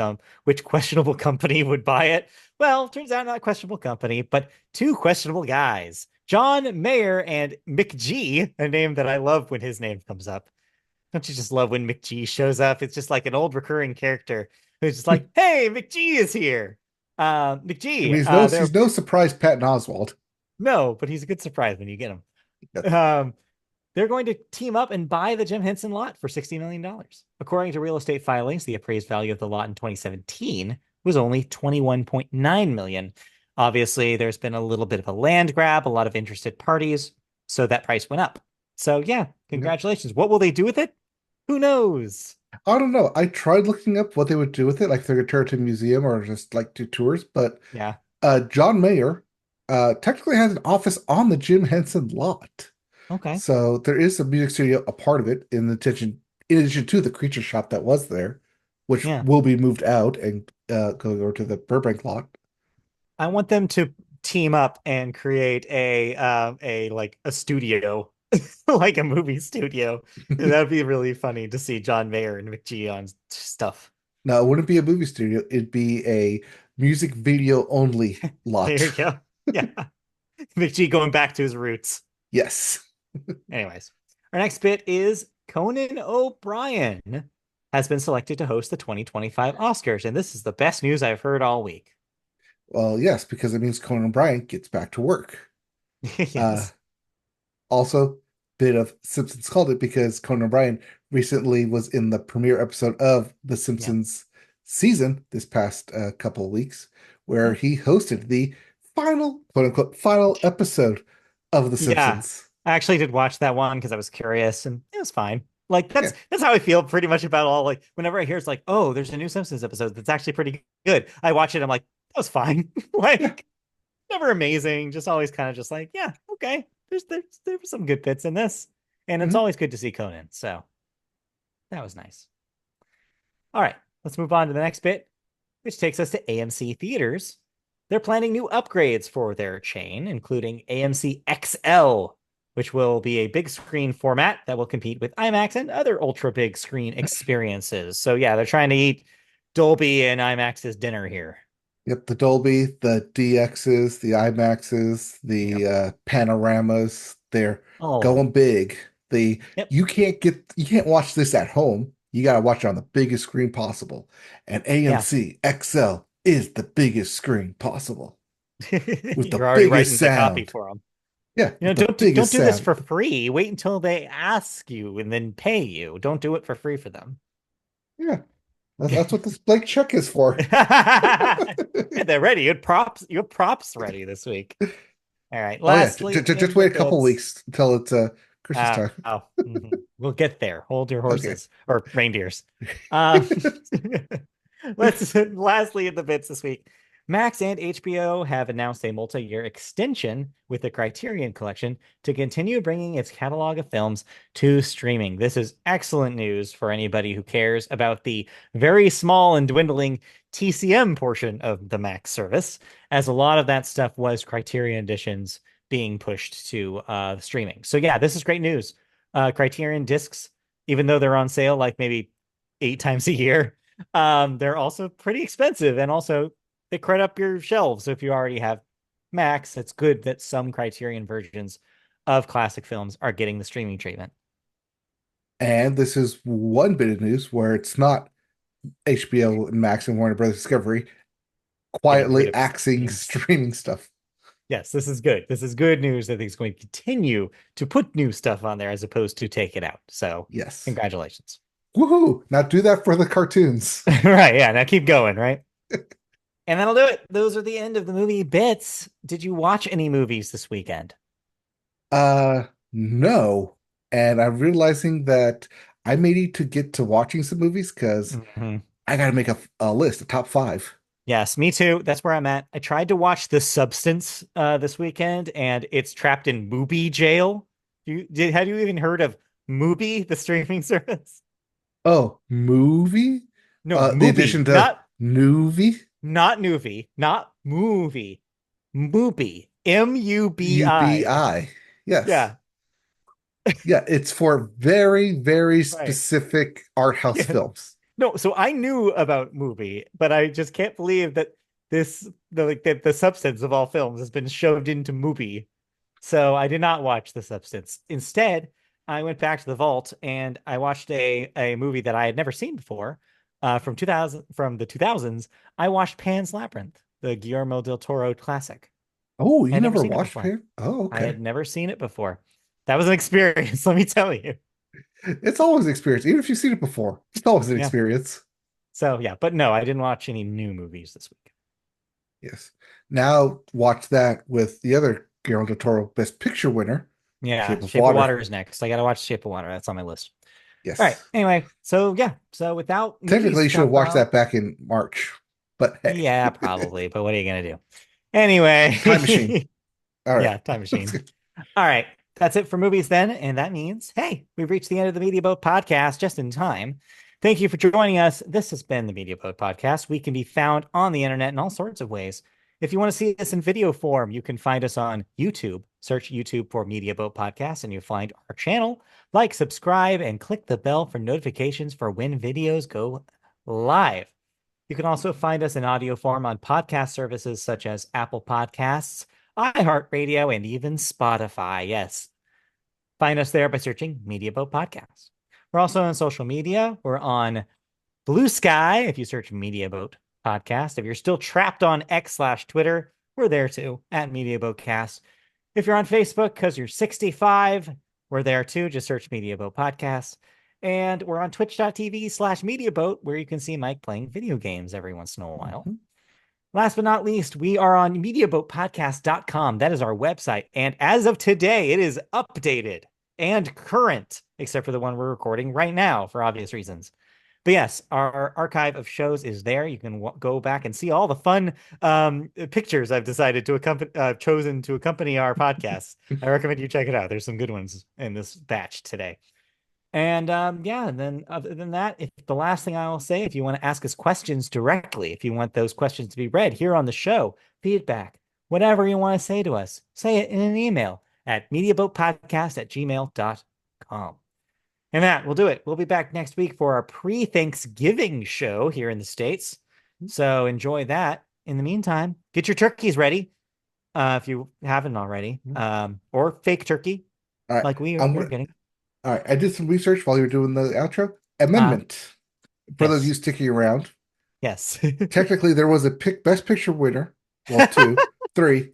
questionable company would buy it. Well, turns out not a questionable company, but two questionable guys, John Mayer and McG, a name that I love when his name comes up. Don't you just love when McG shows up? It's just like an old recurring character who's just like, "Hey, McG is here." I McG, mean, he's they're no surprise Patton Oswald. no, but he's a good surprise when you get him. Yes. They're going to team up and buy the Jim Henson lot for $60 million. According to real estate filings, the appraised value of the lot in 2017 was only 21.9 million. Obviously, there's been a little bit of a land grab, a lot of interested parties, so that price went up. So yeah, Yeah. congratulations. What will they do with it? Who knows? I don't know. I tried looking up what they would do with it, like if they're going to turn it to a museum or just like do tours, but Yeah. John Mayer technically has an office on the Jim Henson lot. Okay. So there is a music studio, a part of it, in addition to the creature shop that was there, which Yeah. will be moved out and go over to the Burbank lot. I want them to team up and create a like a studio, like a movie studio. That'd be really funny to see John Mayer and McGee on stuff. No, it wouldn't be a movie studio. It'd be a music video only There lot. you go. Yeah. McGee going back to his roots. Yes. Anyways, our next bit is Conan O'Brien has been selected to host the 2025 Oscars, and this is the best news I've heard all week. Well, yes, because it means Conan O'Brien gets back to work. Uh, Yes. Also, bit of Simpsons called it because Conan O'Brien recently was in the premiere episode of The Yeah. Simpsons season this past couple of weeks, where Yeah. he hosted the final, quote unquote, final episode of The Yeah. Simpsons. I actually did watch that one because I was curious and it was fine. Like Yeah. that's how I feel pretty much about all like whenever I hear it's like, oh, there's a new Simpsons episode that's actually pretty good. I watch it, I'm like, that was fine. Yeah. Like never amazing, just always kind of just like, yeah, okay. There's some good bits in this. And it's Mhm. always good to see Conan. So that was nice. All right, let's move on to the next bit, which takes us to AMC theaters. They're planning new upgrades for their chain, including AMC XL, which will be a big screen format that will compete with IMAX and other ultra big screen experiences. So, yeah, they're trying to eat Dolby and IMAX's dinner here. Yep, the Dolby, the DXs, the IMAXs, the Yep. panoramas, they're All of them. going big. The Yep. you can't watch this at home. You gotta watch it on the biggest screen possible. And Yeah. AMC XL is the biggest screen possible with the You're already biggest writing the copy sound. for them. Yeah, You know, with the don't biggest do this sound. for free. Wait until they ask you and then pay you. Don't do it for free for them. Yeah, that's what this blank check is for. Yeah, they're ready. You had props ready this week. All right. Oh yeah, Lastly, just in the wait a couple bits. weeks until it's Christmas time. We'll get there. Hold your Okay. horses or reindeers. Um, let's lastly in the bits this week. Max and HBO have announced a multi-year extension with the Criterion Collection to continue bringing its catalog of films to streaming. This is excellent news for anybody who cares about the very small and dwindling TCM portion of the Max service, as a lot of that stuff was Criterion editions being pushed to streaming. So yeah, this is great news. Criterion discs, even though they're on sale like maybe 8 times a year, they're also pretty expensive and also they crud up your shelves. So if you already have Max, it's good that some Criterion versions of classic films are getting the streaming treatment. And this is one bit of news where it's not HBO and Max and Warner Brothers Discovery Getting rid quietly of axing streaming. streaming stuff. Yes, this is good. This is good news that he's going to continue to put new stuff on there as opposed to take it out. So, Yes. congratulations. Woohoo! Now do that for the cartoons. Right. Yeah. Now keep going. Right. And that'll do it. Those are the end of the movie bits. Did you watch any movies this weekend? No. And I'm realizing that I may need to get to watching some movies because Mhm. I got to make a list, a top five. Yes, me too. That's where I'm at. I tried to watch The Substance this weekend, and it's trapped in Mubi jail. Had you even heard of Mubi, the streaming service? Oh, movie? No, The addition Mubi, to movie? not Nuvi, not movie, Mubi, Mubi. UBI. Yes. Yeah, Yeah, it's for very, very right. specific art house Yeah. films. No, so I knew about Movie, but I just can't believe that the substance of all films has been shoved into Movie. So I did not watch The Substance. Instead, I went back to the vault and I watched a movie that I had never seen before, from the 2000s. I watched Pan's Labyrinth, the Guillermo del Toro classic. Oh, I you had never never seen it watched before. Pan? Oh, I okay. had never seen it before. That was an experience, let me tell you. It's always an experience. Even if you've seen it before, it's always an Yeah. experience. So yeah, but no, I didn't watch any new movies this week. Yes. Now watch that with the other Guillermo del Toro Best Picture winner, Yeah, Shape of Shape of Water. Water is next. I gotta watch Shape of Water. That's on my list. All right. Yes. Anyway, so yeah. So without movies Technically, to you should have talk watched about, that back in March, but hey, yeah, probably. But what are you gonna do? Time Machine. Anyway, All right. yeah, time machine. All right. That's it for movies then. And that means, hey, we've reached the end of the Media Boat podcast just in time. Thank you for joining us. This has been the Media Boat podcast. We can be found on the internet in all sorts of ways. If you want to see us in video form, you can find us on YouTube. Search YouTube for Media Boat Podcast and you'll find our channel. Like, subscribe, and click the bell for notifications for when videos go live. You can also find us in audio form on podcast services such as Apple Podcasts, iHeartRadio, and even Spotify. Yes, find us there by searching Media Boat Podcast. We're also on social media. We're on Blue Sky if you search Media Boat Podcast. If you're still trapped on X/Twitter, we're there too, at MediaBoatCast. If you're on Facebook because you're 65, we're there too. Just search MediaBoat Podcast. And we're on twitch.tv/MediaBoat, where you can see Mike playing video games every once in a while. Mhm. Last but not least, we are on MediaBoatPodcast.com. That is our website. And as of today, it is updated and current, except for the one we're recording right now for obvious reasons. But yes, our archive of shows is there. You can go back and see all the fun pictures I've decided to chosen to accompany our podcasts. I recommend you check it out. There's some good ones in this batch today. And yeah, and then other than that, if the last thing I will say, if you want to ask us questions directly, if you want those questions to be read here on the show, feedback, whatever you want to say to us, say it in an email at mediaboatpodcast@gmail.com. And that will do it. We'll be back next week for our pre-Thanksgiving show here in the States. So enjoy that. In the meantime, get your turkeys ready if you haven't already, or fake turkey All right. like we're getting. All right. I did some research while you were doing the outro. Uh, Amendment. For those of yes. you sticking around, Yes. technically there was a Best Picture winner. Well, two, three,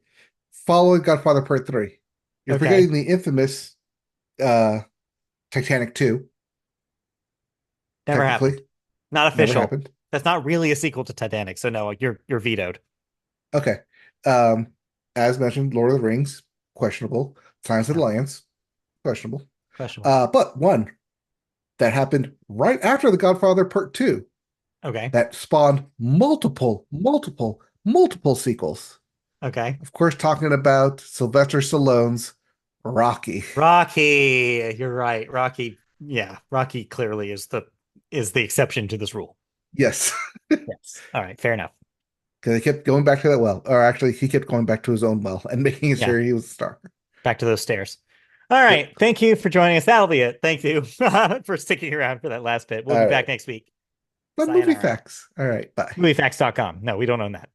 following Godfather Part 3. You're Okay. forgetting the infamous Titanic 2. Never Technically, happened. Not never official. happened. That's not really a sequel to Titanic. So no, you're vetoed. Okay. As mentioned, Lord of the Rings, questionable. Silence of the No, Lambs, questionable. questionable. But one that happened right after The Godfather Part 2 Okay. that spawned multiple sequels. Okay. Of course, talking about Sylvester Stallone's Rocky. Rocky. You're right. Rocky. Yeah. Rocky clearly is the exception to this rule. Yes, Yes. All right. Fair enough. because he kept going back to that well, or actually, he kept going back to his own well and making Yeah. sure he was a star. Back to those stairs. All right. Yep. Thank you for joining us. That'll be it. Thank you for sticking around for that last bit. We'll All be back right. next week. But movie Sayonara. facts. All right. Bye. Moviefacts.com. No, we don't own that.